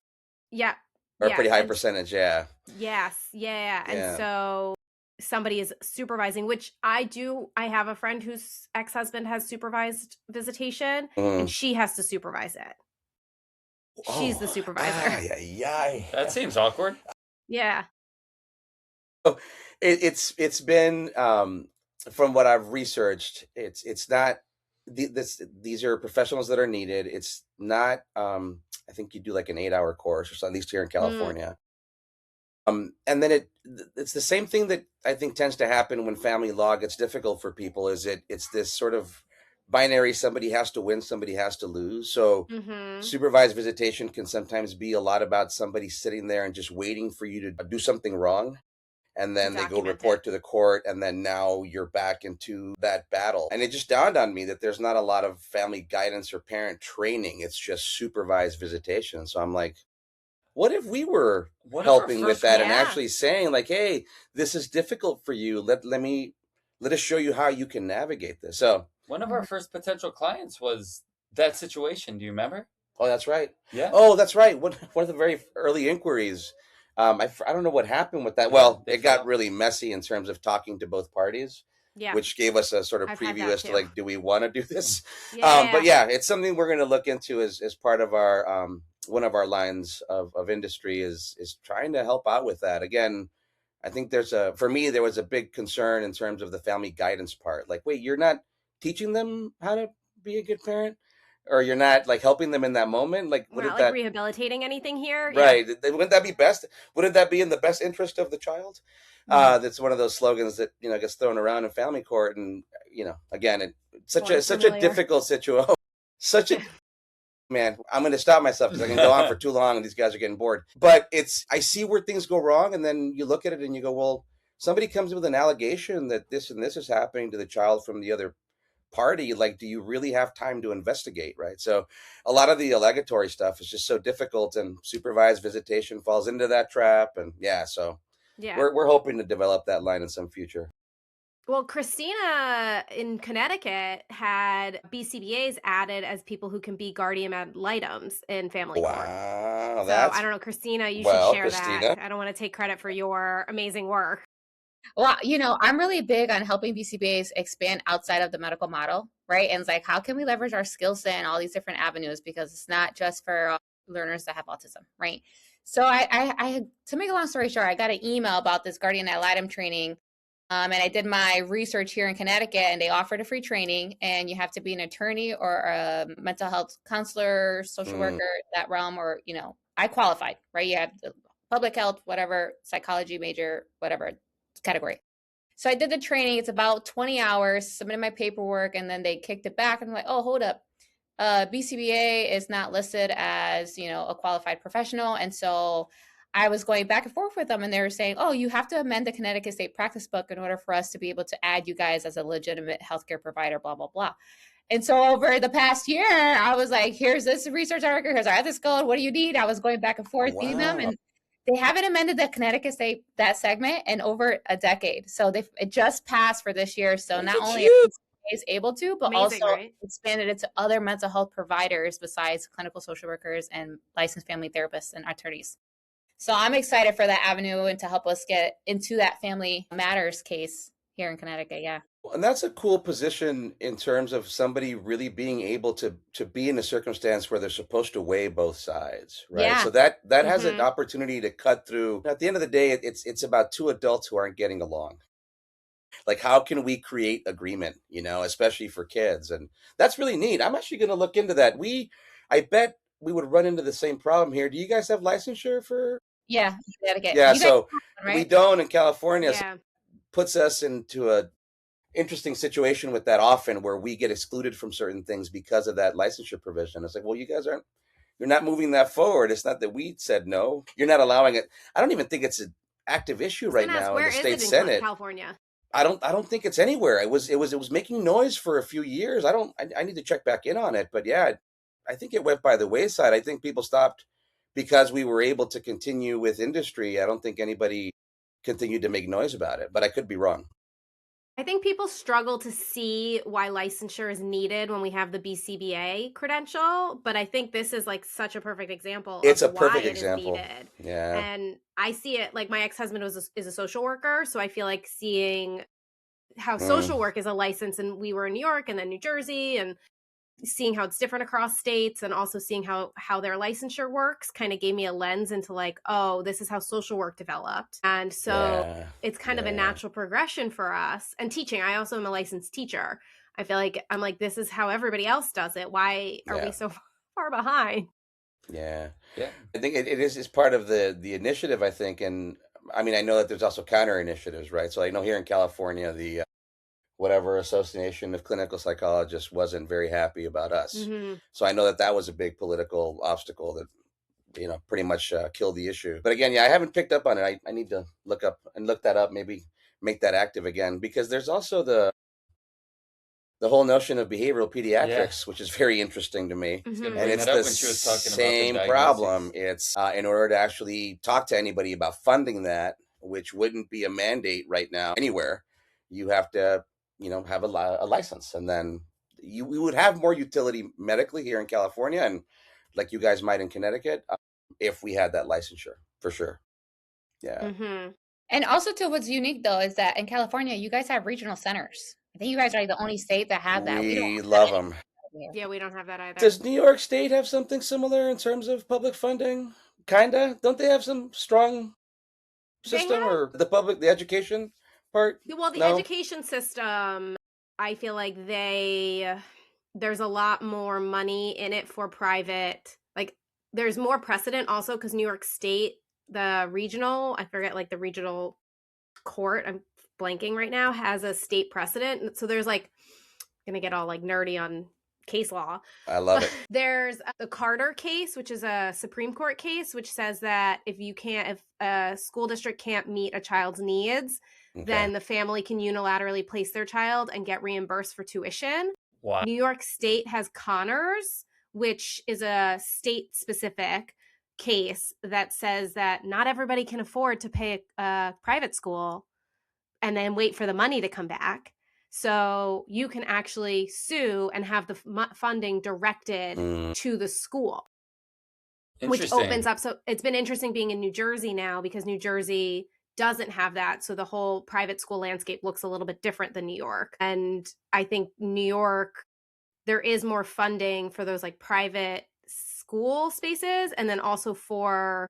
Yeah. or a Yes. pretty high And percentage, yeah. yes. Yeah. Yeah. And so somebody is supervising, which I have a friend whose ex-husband has supervised visitation, and she has to supervise it. She's the supervisor. That seems awkward. Yeah. It's been, from what I've researched, it's not these are professionals that are needed. It's not, I think you do like an 8-hour course or something, at least here in California. And then it's the same thing that I think tends to happen when family law gets difficult for people. It's this sort of binary: somebody has to win, somebody has to lose. So supervised visitation can sometimes be a lot about somebody sitting there and just waiting for you to do something wrong. And then they go report to the court, and then now you're back into that battle. And it just dawned on me that there's not a lot of family guidance or parent training. It's just supervised visitation. So I'm like, what if we were helping with that and actually saying like, hey, this is difficult for you. Let us show you how you can navigate this. So one of our first potential clients was that situation. Do you remember? Oh, that's right. Yeah. Oh, that's right. One of the very early inquiries. I don't know what happened with that. Well, it got really messy in terms of talking to both parties. Yeah. Which gave us a sort of preview as to like, do we want to do this? But yeah, it's something we're going to look into as part of our one of our lines of industry is trying to help out with that. Again, I think for me, there was a big concern in terms of the family guidance part. Like, wait, you're not teaching them how to be a good parent? Or you're not like helping them in that moment? Like, we're not like rehabilitating anything here? Right. Yeah. Wouldn't that be best? Wouldn't that be in the best interest of the child? That's one of those slogans that, gets thrown around in family court. And, again, it's such a difficult situation. Man, I'm going to stop myself because I can go on for too long and these guys are getting bored. But I see where things go wrong. And then you look at it and you go, well, somebody comes with an allegation that this and this is happening to the child from the other party, like, do you really have time to investigate, right? So a lot of the allegatory stuff is just so difficult, and supervised visitation falls into that trap. And yeah, so Yeah. we're hoping to develop that line in some future. Well, Christina in Connecticut had BCBAs added as people who can be guardian ad litems in family court. Wow, So I don't know, Christina, you should well, share Christina. that. I don't want to take credit for your amazing work. Well, I'm really big on helping BCBAs expand outside of the medical model, right? And it's like, how can we leverage our skill set in all these different avenues? Because it's not just for learners that have autism, right? So to make a long story short, I got an email about this guardian ad litem training. And I did my research here in Connecticut, and they offered a free training, and you have to be an attorney or a mental health counselor, social worker, that realm, or, I qualified, right? You have the public health, whatever, psychology major, whatever category. So I did the training. It's about 20 hours, submitted my paperwork, and then they kicked it back. And I'm like, oh, hold up. BCBA is not listed as, a qualified professional. And so I was going back and forth with them, and they were saying, oh, you have to amend the Connecticut State Practice Book in order for us to be able to add you guys as a legitimate healthcare provider, blah, blah, blah. And so over the past year, I was like, here's this research article, here's our ethics code, what do you need? I was going back and forth Wow. reading them, and they haven't amended the Connecticut State, that segment, in over a decade. So it just passed for this year. So not only is able to, but Amazing, also right? expanded it to other mental health providers besides clinical social workers and licensed family therapists and attorneys. So I'm excited for that avenue and to help us get into that family matters case here in Connecticut. Yeah. And that's a cool position in terms of somebody really being able to be in a circumstance where they're supposed to weigh both sides, right? Yeah. So that has an opportunity to cut through. At the end of the day, it's about two adults who aren't getting along. Like, how can we create agreement, especially for kids? And that's really neat. I'm actually going to look into that. I bet we would run into the same problem here. Do you guys have licensure for? Yeah, Connecticut. Yeah, You guys so have one, right? we don't in California. Yeah. So puts us into a interesting situation with that often, where we get excluded from certain things because of that licensure provision. It's like, well, you're not moving that forward. It's not that we said no. You're not allowing it. I don't even think it's an active issue right now in the state Senate. California? I don't think it's anywhere. It was making noise for a few years. I need to check back in on it. But yeah, I think it went by the wayside. I think people stopped because we were able to continue with industry. I don't think anybody continued to make noise about it, but I could be wrong. I think people struggle to see why licensure is needed when we have the BCBA credential, but I think this is like such a perfect example. It's of a perfect why it is example. needed. Yeah. And I see it like my ex-husband is a social worker, so I feel like seeing how social work is a license, and we were in New York and then New Jersey, and seeing how it's different across states, and also seeing how their licensure works kind of gave me a lens into like, oh, this is how social work developed. And so it's kind of a natural progression for us. And teaching, I also am a licensed teacher. I feel like I'm like, this is how everybody else does it. Why are we so far behind? Yeah. I think it is part of the initiative, I think. And I mean, I know that there's also counter initiatives, right? So I know here in California, the whatever Association of Clinical Psychologists wasn't very happy about us. So I know that was a big political obstacle that, pretty much killed the issue. But again, I haven't picked up on it. I need to look that up, maybe make that active again, because there's also the whole notion of behavioral pediatrics, which is very interesting to me. And it's the same problem. It's in order to actually talk to anybody about funding that, which wouldn't be a mandate right now anywhere, you have to have a license, and then we would have more utility medically here in California, and like you guys might in Connecticut, if we had that licensure, for sure. Yeah. And also, too, what's unique though is that in California, you guys have regional centers. I think you guys are like the only state that have that. We love them. Yeah, we don't have that either. Does New York State have something similar in terms of public funding? Kinda. Don't they have some strong system, or the education part? Well, the education system, I feel like there's a lot more money in it for private. Like, there's more precedent also because New York State, the regional, I forget, like the regional court, I'm blanking right now, has a state precedent. So there's like, I'm gonna get all like nerdy on case law. I love it. There's the Carter case, which is a Supreme Court case, which says that if a school district can't meet a child's needs, then the family can unilaterally place their child and get reimbursed for tuition. Wow. New York State has Connors, which is a state-specific case that says that not everybody can afford to pay a private school and then wait for the money to come back. So you can actually sue and have the funding directed to the school, which opens up. So it's been interesting being in New Jersey now, because New Jersey doesn't have that. So the whole private school landscape looks a little bit different than New York. And I think New York, there is more funding for those like private school spaces, and then also for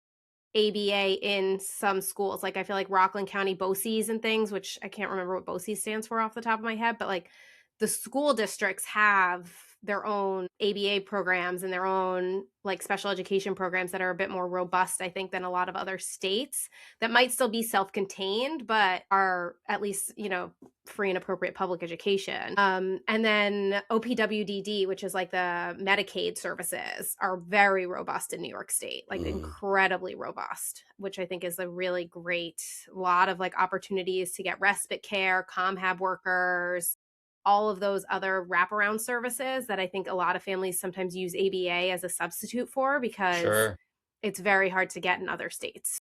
ABA in some schools. Like I feel like Rockland County BOCES and things, which I can't remember what BOCES stands for off the top of my head, but like the school districts have their own ABA programs and their own like special education programs that are a bit more robust, I think, than a lot of other states that might still be self-contained, but are at least, you know, free and appropriate public education. And then OPWDD, which is like the Medicaid services, are very robust in New York State, like incredibly robust, which I think is a really great lot of like opportunities to get respite care, ComHab workers, all of those other wraparound services that I think a lot of families sometimes use ABA as a substitute for, because it's very hard to get in other states.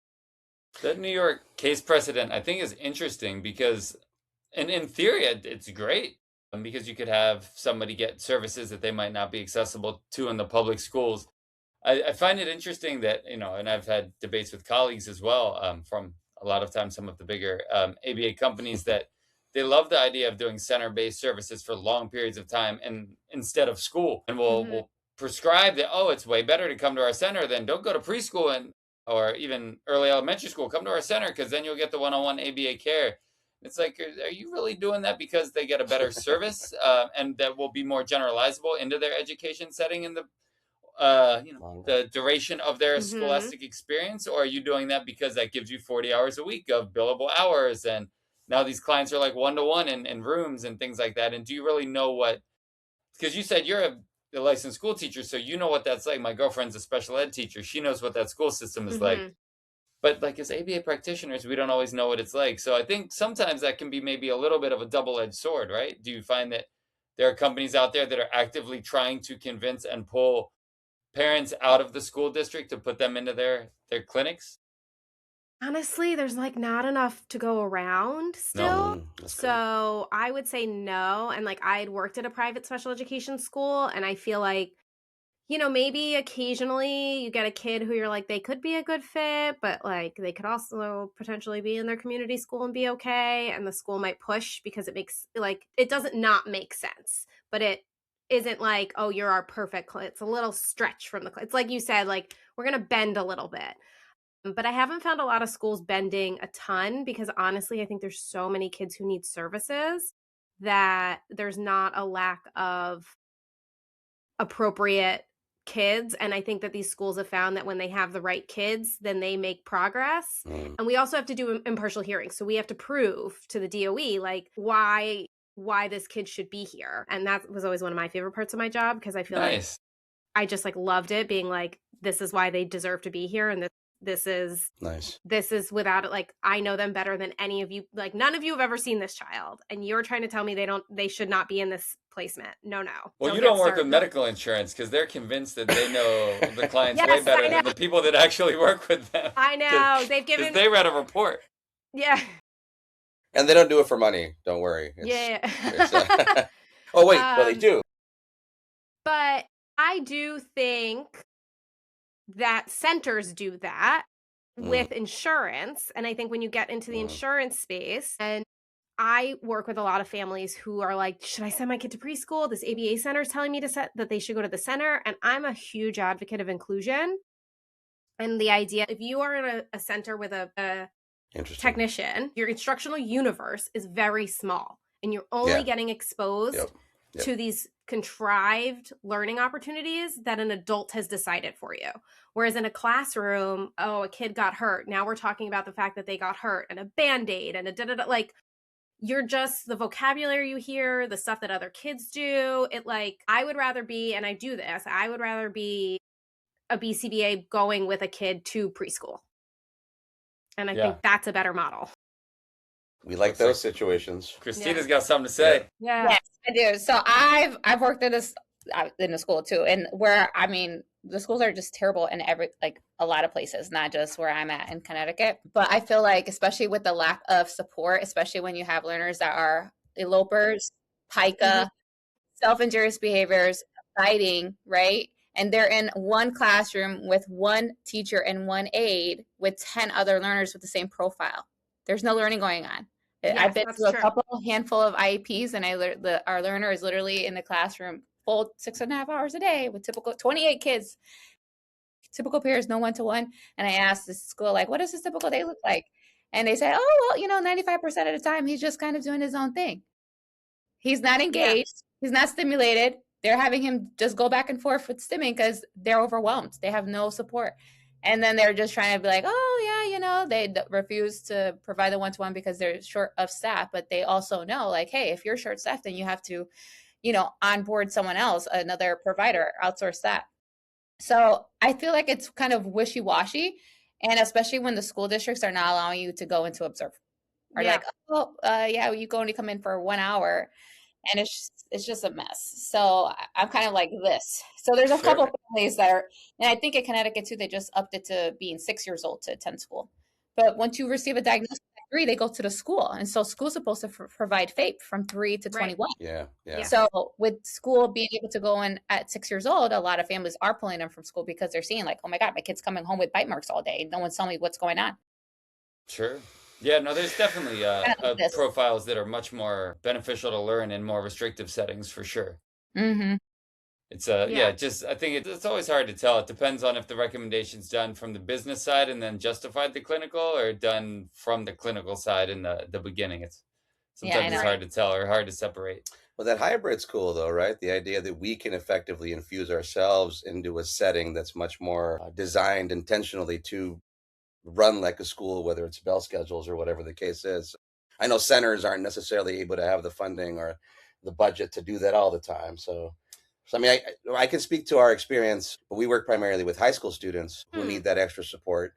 That New York case precedent, I think, is interesting because, and in theory, it's great because you could have somebody get services that they might not be accessible to in the public schools. I find it interesting that, you know, and I've had debates with colleagues as well, from a lot of times some of the bigger ABA companies, that they love the idea of doing center-based services for long periods of time and instead of school. And we'll prescribe that, oh, it's way better to come to our center than don't go to preschool and or even early elementary school. Come to our center because then you'll get the one-on-one ABA care. It's like, are you really doing that because they get a better service and that will be more generalizable into their education setting in the the duration of their scholastic experience? Or are you doing that because that gives you 40 hours a week of billable hours, and now these clients are like one-to-one in rooms and things like that? And do you really know what, because you said you're a licensed school teacher, so you know what that's like. My girlfriend's a special ed teacher. She knows what that school system is like. But like as ABA practitioners, we don't always know what it's like. So I think sometimes that can be maybe a little bit of a double-edged sword, right? Do you find that there are companies out there that are actively trying to convince and pull parents out of the school district to put them into their clinics? Honestly, there's like not enough to go around still. So I would say no. And like I had worked at a private special education school, and I feel like, you know, maybe occasionally you get a kid who you're like, they could be a good fit, but like they could also potentially be in their community school and be okay. And the school might push because it makes like, it doesn't not make sense, but it isn't like, oh, you're our perfect client. It's a little stretch from the, it's like you said, like we're going to bend a little bit. But I haven't found a lot of schools bending a ton, because honestly, I think there's so many kids who need services that there's not a lack of appropriate kids. And I think that these schools have found that when they have the right kids, then they make progress. And we also have to do impartial hearings. So we have to prove to the DOE like why this kid should be here. And that was always one of my favorite parts of my job, because I feel like I just like loved it, being like, this is why they deserve to be here, and this is without it, like I know them better than any of you, like none of you have ever seen this child, and you're trying to tell me they should not be in this placement. No. Well, you don't work with medical insurance because they're convinced that they know the clients way better than the people that actually work with them. I know. They read a report. Yeah. And they don't do it for money. Don't worry. Oh wait, well they do. But I do think that centers do that with insurance. And I think when you get into the insurance space, and I work with a lot of families who are like, should I send my kid to preschool? This ABA center is telling me that they should go to the center. And I'm a huge advocate of inclusion. And the idea, if you are in a center with a technician, your instructional universe is very small, and you're only getting exposed to these contrived learning opportunities that an adult has decided for you. Whereas in a classroom, oh, a kid got hurt. Now we're talking about the fact that they got hurt, and a Band-Aid and a da-da-da. Like, you're just, the vocabulary you hear, the stuff that other kids do, it like, I would rather be, and I do this, I would rather be a BCBA going with a kid to preschool. And I think that's a better model. We like Looks those like situations. Christina's got something to say. Yeah. Yes, I do. So I've worked in this in a school too, and where I mean the schools are just terrible in every like a lot of places, not just where I'm at in Connecticut. But I feel like especially with the lack of support, especially when you have learners that are elopers, pica, self-injurious behaviors, fighting, right? And they're in one classroom with one teacher and one aide with 10 other learners with the same profile. There's no learning going on. I've Yes, been that's to a true. couple handful of IEPs, and our learner is literally in the classroom full 6.5 hours a day with typical 28 kids, typical peers, no one-to-one. And I asked this school, like, what does this typical day look like? And they said, oh, well, 95% of the time, he's just kind of doing his own thing. He's not Yeah. engaged. He's not stimulated. They're having him just go back and forth with stimming because they're overwhelmed. They have no support. And then they're just trying to be like, oh, yeah, they refuse to provide the one-to-one because they're short of staff. But they also know, like, hey, if you're short staffed, then you have to, onboard someone else, another provider, outsource that. So I feel like it's kind of wishy-washy. And especially when the school districts are not allowing you to go into observe. Or Yeah. like, yeah, you can only come in for 1 hour, and it's just a mess. So I'm kind of like this. So there's a couple Sure. families that are, and I think in Connecticut too, they just upped it to being 6 years old to attend school. But once you receive a diagnosis at 3, they go to the school, and so school's supposed to provide FAPE from 3 to Right. 21. Yeah. Yeah. So with school being able to go in at 6 years old, a lot of families are pulling them from school because they're seeing like, oh my God, my kid's coming home with bite marks all day. No one's telling me what's going on. Sure. Yeah, no, there's definitely Kind of this. profiles that are much more beneficial to learn in more restrictive settings for sure. Mm-hmm. It's Yeah. just I think it's always hard to tell. It depends on if the recommendation's done from the business side and then justified the clinical, or done from the clinical side in the beginning. It's Yeah, I sometimes it's know. hard to tell or hard to separate. Well, that hybrid's cool though, right? The idea that we can effectively infuse ourselves into a setting that's much more designed intentionally to run like a school, whether it's bell schedules or whatever the case is. I know centers aren't necessarily able to have the funding or the budget to do that all the time. So I mean, I can speak to our experience, but we work primarily with high school students who need that extra support.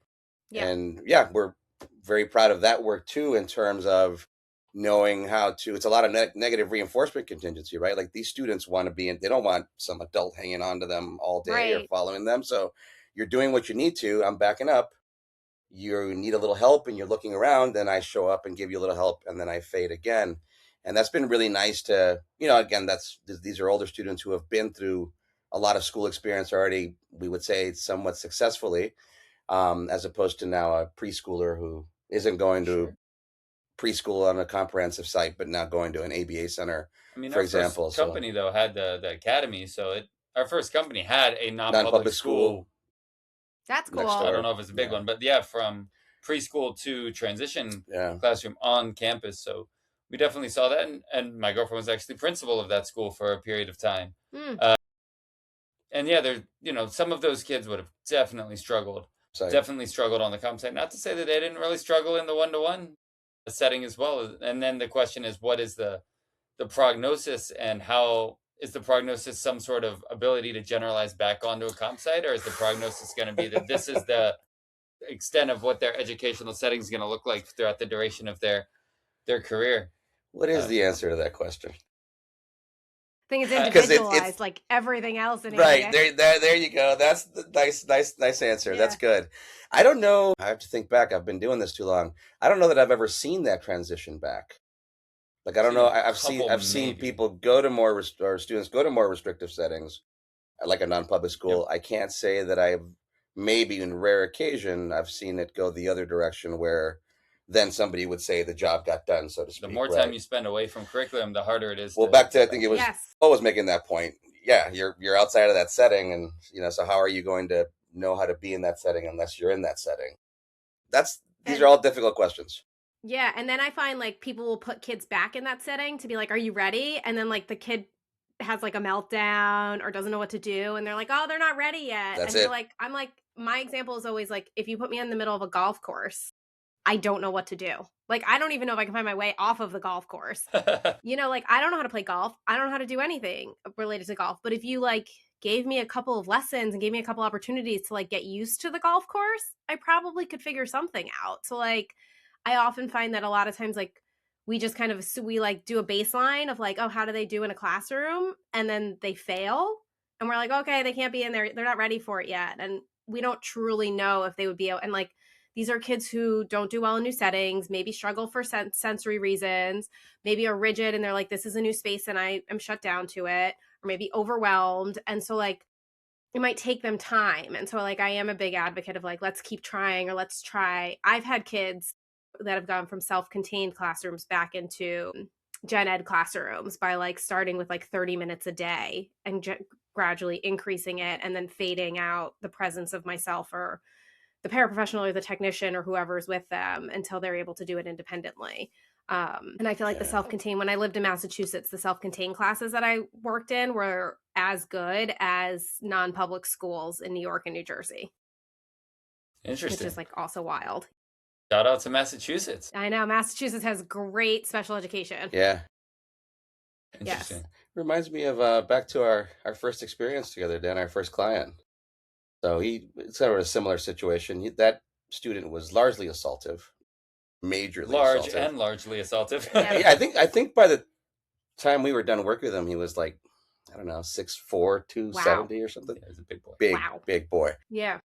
Yeah. And yeah, we're very proud of that work too, in terms of knowing how to, it's a lot of negative reinforcement contingency, right? Like these students want to be in, they don't want some adult hanging on to them all day or Right. following them. So you're doing what you need to. I'm backing up. You need a little help and you're looking around, then I show up and give you a little help, and then I fade again. And that's been really nice to, again, these are older students who have been through a lot of school experience already, we would say somewhat successfully, as opposed to now a preschooler who isn't going to Sure. preschool on a comprehensive site, but now going to an ABA center, I mean, for our example. first company though had the academy, so our first company had a non-public Non-public school. school. That's cool. Next I door. don't know if it's a big Yeah. one, but yeah, from preschool to transition Yeah. classroom on campus. So we definitely saw that, and my girlfriend was actually principal of that school for a period of time. Mm. And yeah, some of those kids would have definitely struggled. So Definitely struggled on the comp side. Not to say that they didn't really struggle in the one-to-one setting as well. And then the question is, what is the prognosis, and how is the prognosis some sort of ability to generalize back onto a comp site, or is the prognosis going to be that this is the extent of what their educational setting is going to look like throughout the duration of their career? what is the answer to that question? I think it's 'Cause individualized, like everything else in Right, ABA. there you go. That's the nice answer. Yeah. That's good. I don't know. I have to think back. I've been doing this too long. I don't know that I've ever seen that transition back. Like I don't know. I've seen maybe. people go to more or students go to more restrictive settings, like a non-public school. I can't say that I've, maybe in rare occasion, I've seen it go the other direction, where then somebody would say the job got done, so to speak. The more time you spend away from curriculum, the harder it is. Well, back to, I think it was Yes. always making that point. Yeah, you're outside of that setting, and so how are you going to know how to be in that setting unless you're in that setting? These are all difficult questions. Yeah, and then I find like people will put kids back in that setting to be like, "Are you ready?" And then like the kid has like a meltdown or doesn't know what to do, and they're like, "Oh, they're not ready yet." That's and it. you're like, I'm like, my example is always like, if you put me in the middle of a golf course, I don't know what to do. Like, I don't even know if I can find my way off of the golf course. Like, I don't know how to play golf. I don't know how to do anything related to golf. But if you like gave me a couple of lessons and gave me a couple opportunities to like get used to the golf course, I probably could figure something out. So like, I often find that a lot of times like we just kind of, we like do a baseline of like, oh, how do they do in a classroom? And then they fail. And we're like, okay, they can't be in there. They're not ready for it yet. And we don't truly know if they would be able, and like, these are kids who don't do well in new settings, maybe struggle for sensory reasons, maybe are rigid and they're like, this is a new space and I am shut down to it, or maybe overwhelmed. And so like, it might take them time. And so like, I am a big advocate of like, let's keep trying, or let's try. I've had kids that have gone from self-contained classrooms back into gen ed classrooms by like starting with like 30 minutes a day and gradually increasing it, and then fading out the presence of myself or the paraprofessional or the technician or whoever's with them until they're able to do it independently. And I feel like the self-contained, when I lived in Massachusetts, the self-contained classes that I worked in were as good as non-public schools in New York and New Jersey. Interesting. Which is like also wild. Shout out to Massachusetts. I know. Massachusetts has great special education. Yeah. Interesting. Yes. Reminds me of back to our first experience together, Dan, our first client. So it's kind of a similar situation. That student was largely assaultive, majorly large assaultive. and largely assaultive. Yeah, I think by the time we were done working with him, he was like, I don't know, 6'4", 270 or something. Yeah, he's a big boy. Big boy. Yeah.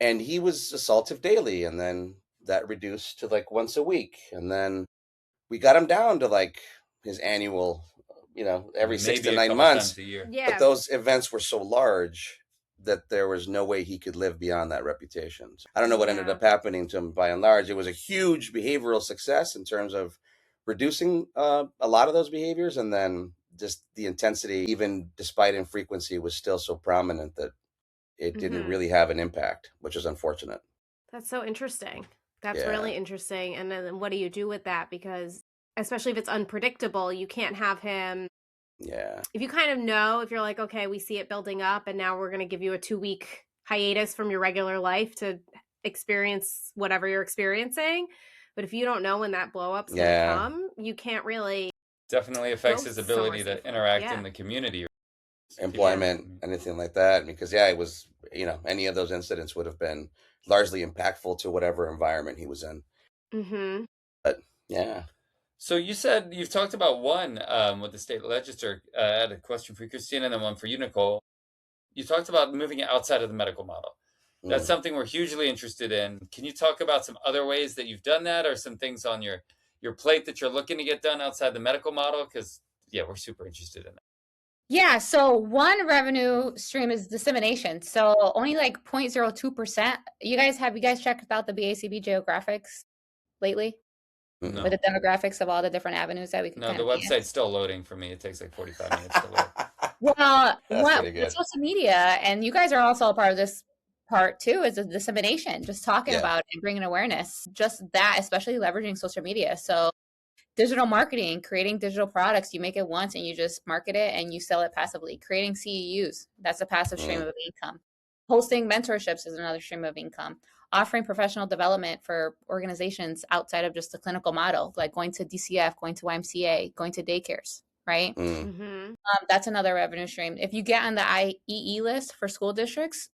And he was assaultive daily, and then that reduced to like once a week, and then we got him down to like his annual, every 6 to 9 months. A year. Yeah. But those events were so large that there was no way he could live beyond that reputation. I don't know what ended up happening to him by and large. It was a huge behavioral success in terms of reducing a lot of those behaviors, and then just the intensity, even despite infrequency, was still so prominent that it didn't really have an impact, which is unfortunate. That's so interesting. That's really interesting. And then what do you do with that? Because especially if it's unpredictable, you can't have him. Yeah. If you kind of know, if you're like, okay, we see it building up and now we're going to give you a 2-week hiatus from your regular life to experience whatever you're experiencing. But if you don't know when that blow up's going to come, you can't really. Definitely affects his ability to interact in the community. Employment, anything like that. Because, it was, any of those incidents would have been largely impactful to whatever environment he was in. Mm-hmm. But, yeah. So you said you've talked about one with the state legislature. I had a question for Christina and then one for you, Nicole. You talked about moving it outside of the medical model. That's something we're hugely interested in. Can you talk about some other ways that you've done that, or some things on your plate that you're looking to get done outside the medical model? Because, we're super interested in that. Yeah, so one revenue stream is dissemination. So only like 0.02%. Have you guys checked out the BACB geographics lately? No. With the demographics of all the different avenues that we can. No, the website's still loading for me. It takes like 45 minutes to load. Well, with social media, and you guys are also a part of this part too, is the dissemination, just talking about it and bringing awareness. Just that, especially leveraging social media. So digital marketing, creating digital products, you make it once and you just market it and you sell it passively. Creating CEUs, that's a passive stream of income. Hosting mentorships is another stream of income. Offering professional development for organizations outside of just the clinical model, like going to DCF, going to YMCA, going to daycares, right? That's another revenue stream. If you get on the IEE list for school districts,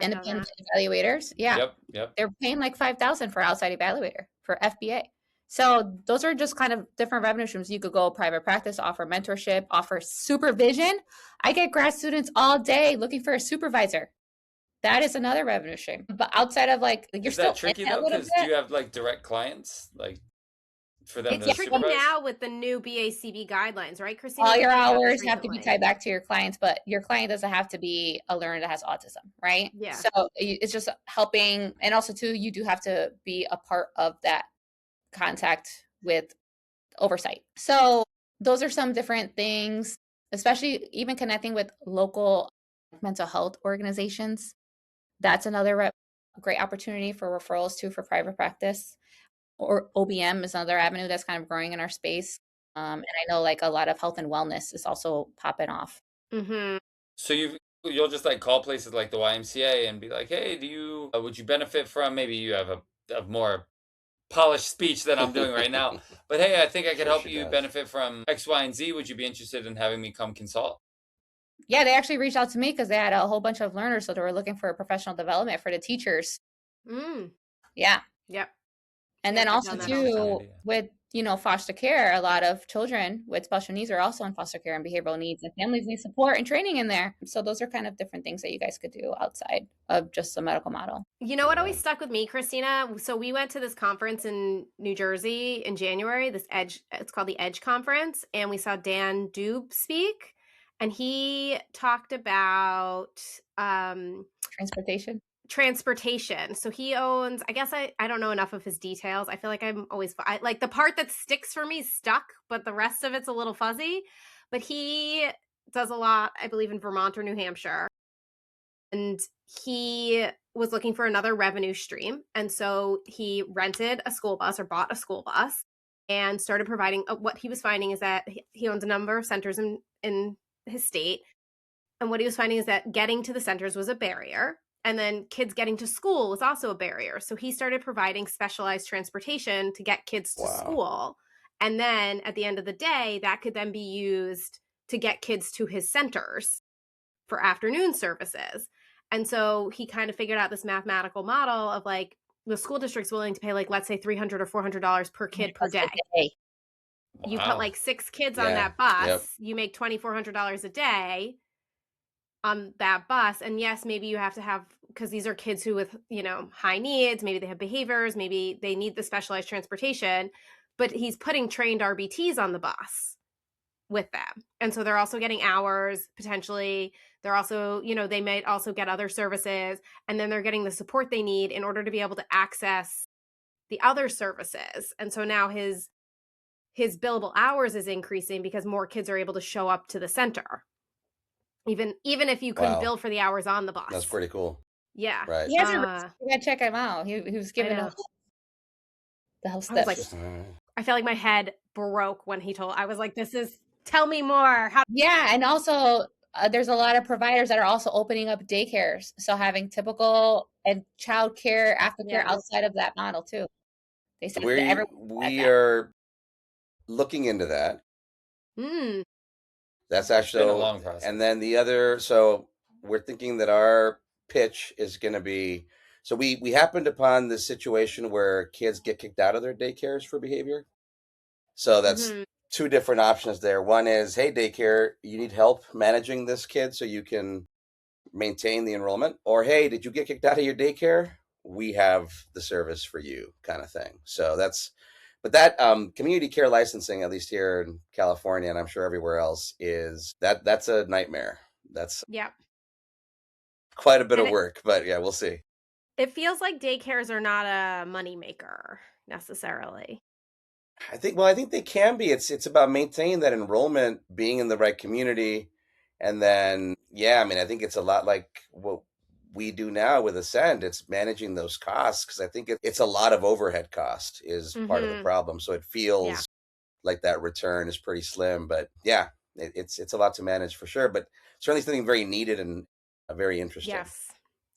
independent evaluators, Yep. they're paying like $5,000 for outside evaluator for FBA. So those are just kind of different revenue streams. You could go private practice, offer mentorship, offer supervision. I get grad students all day looking for a supervisor. That is another revenue stream. But outside of like, you're still tricky though, because do you have like direct clients, like for them to tricky supervise? Now with the new BACB guidelines, right, Christina? All your hours have to be tied back to your clients, but your client doesn't have to be a learner that has autism, right? Yeah. So it's just helping, and also too, you do have to be a part of that contact with oversight. So those are some different things, especially even connecting with local mental health organizations. That's another great opportunity for referrals too, for private practice. Or OBM is another avenue that's kind of growing in our space. And I know like a lot of health and wellness is also popping off. So you'll just like call places like the YMCA and be like, hey, would you benefit from, maybe you have a more polished speech than I'm doing right now, but hey, I think I could help you benefit from X, Y, and Z. Would you be interested in having me come consult? Yeah, they actually reached out to me because they had a whole bunch of learners, so they were looking for professional development for the teachers. Yeah. Yep. And then also too, with foster care, a lot of children with special needs are also in foster care and behavioral needs, and families need support and training in there. So those are kind of different things that you guys could do outside of just the medical model. You know what always stuck with me, Christina? So we went to this conference in New Jersey in January, it's called the Edge Conference, and we saw Dan Dube speak, and he talked about transportation. So he owns, I guess I don't know enough of his details. I feel like like the part that sticks for me stuck, but the rest of it's a little fuzzy. But he does a lot, I believe, in Vermont or New Hampshire. And he was looking for another revenue stream. And so he rented a school bus or bought a school bus and started providing. What he was finding is that he owns a number of centers in his state. And what he was finding is that getting to the centers was a barrier. And then kids getting to school was also a barrier. So he started providing specialized transportation to get kids to school. And then at the end of the day, that could then be used to get kids to his centers for afternoon services. And so he kind of figured out this mathematical model of like the school district's willing to pay like, let's say $300 or $400 per kid per day. Wow. You put like 6 kids on that bus, you make $2,400 a day on that bus. And yes, maybe you have to have, because these are kids who with, high needs, maybe they have behaviors, maybe they need the specialized transportation, but he's putting trained RBTs on the bus with them. And so they're also getting hours potentially. They're also, they might also get other services, and then they're getting the support they need in order to be able to access the other services. And so now his billable hours is increasing because more kids are able to show up to the center. Even if you couldn't bill for the hours on the bus. That's pretty cool. Yeah. Right. You gotta check him out. He was giving the whole steps. I felt like my head broke when he told. I was like, tell me more. Yeah, and also there's a lot of providers that are also opening up daycares. So having typical and child care, aftercare outside of that model too. They said we are looking into that. That's actually been a long process. And then the other, so we're thinking that our pitch is going to be, so we happened upon this situation where kids get kicked out of their daycares for behavior. So that's 2 different options there. One is, hey, daycare, you need help managing this kid so you can maintain the enrollment. Or, hey, did you get kicked out of your daycare? We have the service for you, kind of thing. So but that community care licensing, at least here in California, and I'm sure everywhere else, that's a nightmare. That's quite a bit of work, but yeah, we'll see. It feels like daycares are not a moneymaker necessarily. I think they can be. It's about maintaining that enrollment, being in the right community, and then I think it's a lot like what we do now with Ascend. It's managing those costs, because I think it's a lot of overhead cost is part of the problem. So it feels like that return is pretty slim, but it's a lot to manage for sure. But certainly something very needed and very interesting.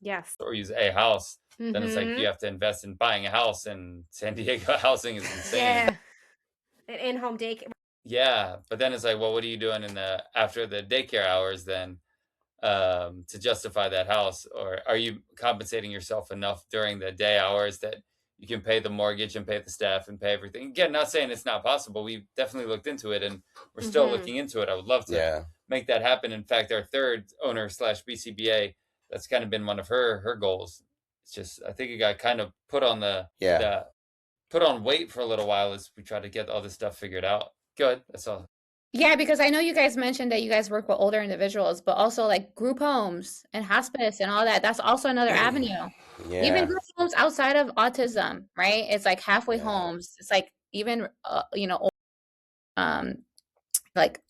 Yes. Or use a house. Then it's like you have to invest in buying a house, and San Diego housing is insane. Yeah. An in-home daycare. Yeah, but then it's like, well, what are you doing after the daycare hours then to justify that house? Or are you compensating yourself enough during the day hours that you can pay the mortgage and pay the staff and pay everything? Again, not saying it's not possible. We've definitely looked into it, and we're still looking into it. I would love to make that happen. In fact, our third owner / BCBA, that's kind of been one of her goals. It's just, I think it got kind of put on put on wait for a little while as we try to get all this stuff figured out. Good. That's all. Yeah, because I know you guys mentioned that you guys work with older individuals, but also like group homes and hospice and all that. That's also another avenue. Yeah. Even group homes outside of autism, right? It's like halfway homes. It's like even, like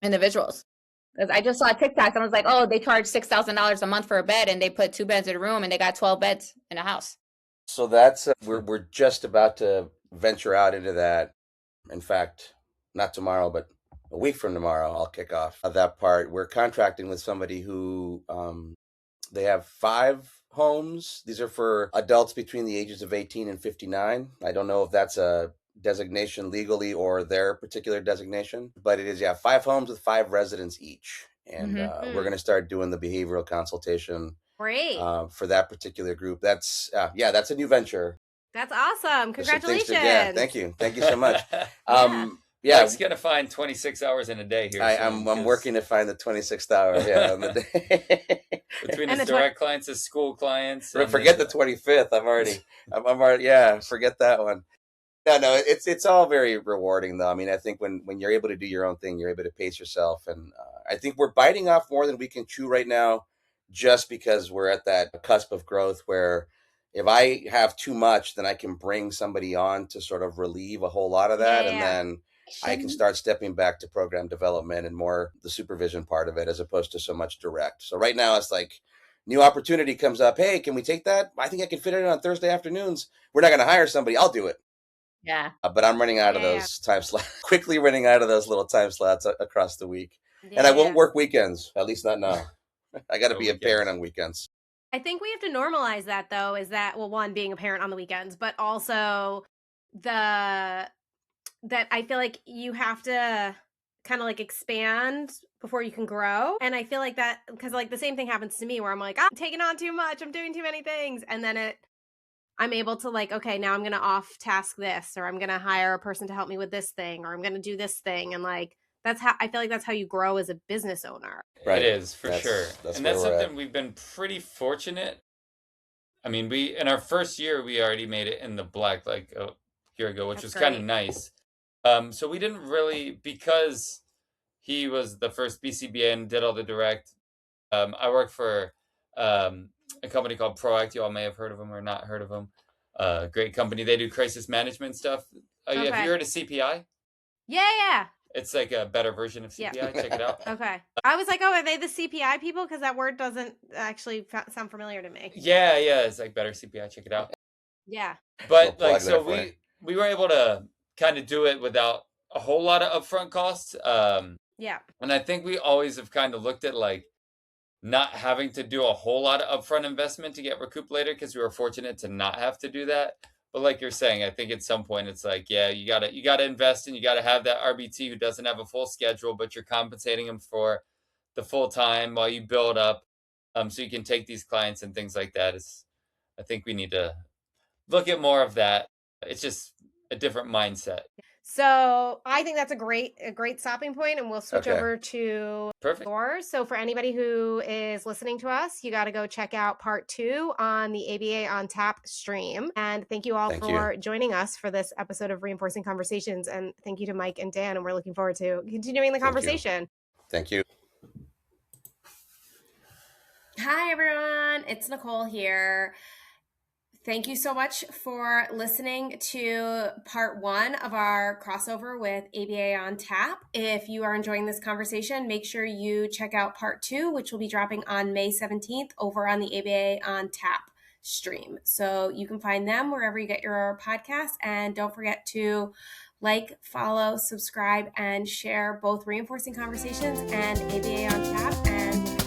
individuals. Because I just saw TikTok and I was like, oh, they charge $6,000 a month for a bed, and they put 2 beds in a room, and they got 12 beds in a house. So that's we're just about to venture out into that. In fact, not tomorrow, but a week from tomorrow, I'll kick off that part. We're contracting with somebody who they have 5 homes. These are for adults between the ages of 18 and 59. I don't know if that's a designation legally or their particular designation, but it is 5 homes with 5 residents each. And we're going to start doing the behavioral consultation. Great. For that particular group. That's a new venture. That's awesome. There's some things Congratulations. yeah, thank you so much. Yeah, Mike's gonna find 26 hours in a day here. I'm working to find the 26th hour. Yeah, on the day. Between his direct clients, his school clients. Forget the 25th. I'm already. Yeah, forget that one. No, it's all very rewarding though. I mean, I think when you're able to do your own thing, you're able to pace yourself, and I think we're biting off more than we can chew right now, just because we're at that cusp of growth where if I have too much, then I can bring somebody on to sort of relieve a whole lot of that, and then I can start stepping back to program development and more the supervision part of it, as opposed to so much direct. So right now it's like new opportunity comes up. Hey, can we take that? I think I can fit it in on Thursday afternoons. We're not going to hire somebody. I'll do it. Yeah. But I'm running out of those time slots, quickly running out of those little time slots across the week. And I won't work weekends, at least not now. I got to be a parent on weekends. I think we have to normalize that, though, is that, well, one, being a parent on the weekends, but also that I feel like you have to kind of like expand before you can grow. And I feel like that, because like the same thing happens to me where I'm like, I'm taking on too much, I'm doing too many things. And then I'm able to like, okay, now I'm going to off task this, or I'm going to hire a person to help me with this thing, or I'm going to do this thing. And like, that's how I feel like that's how you grow as a business owner. Right. It is for sure. And that's something we've been pretty fortunate. I mean, in our first year, we already made it in the black like a year ago, which was kind of nice. So we didn't really, because he was the first BCBA and did all the direct. I work for a company called Proact. You all may have heard of them or not heard of them. Great company. They do crisis management stuff. Have you heard of CPI? Yeah. It's like a better version of CPI. Yeah. Check it out. Okay. I was like, oh, are they the CPI people? Because that word doesn't actually sound familiar to me. Yeah. It's like better CPI. Check it out. Yeah. But like, so we were able to kind of do it without a whole lot of upfront costs. Yeah. And I think we always have kind of looked at like not having to do a whole lot of upfront investment to get recouped later, because we were fortunate to not have to do that. But like you're saying, I think at some point it's like, yeah, you gotta invest, and you gotta have that RBT who doesn't have a full schedule, but you're compensating him for the full time while you build up, so you can take these clients and things like that. I think we need to look at more of that. It's just a different mindset. So I think that's a great stopping point, and we'll switch over to yours. So for anybody who is listening to us, you got to go check out part 2 on the ABA on Tap stream. And thank you all for joining us for this episode of Reinforcing Conversations. And thank you to Mike and Dan, and we're looking forward to continuing the conversation. Thank you. Hi, everyone. It's Nicole here. Thank you so much for listening to part 1 of our crossover with ABA on Tap. If you are enjoying this conversation, make sure you check out part 2, which will be dropping on May 17th over on the ABA on Tap stream. So you can find them wherever you get your podcasts. And don't forget to like, follow, subscribe, and share both Reinforcing Conversations and ABA on Tap. And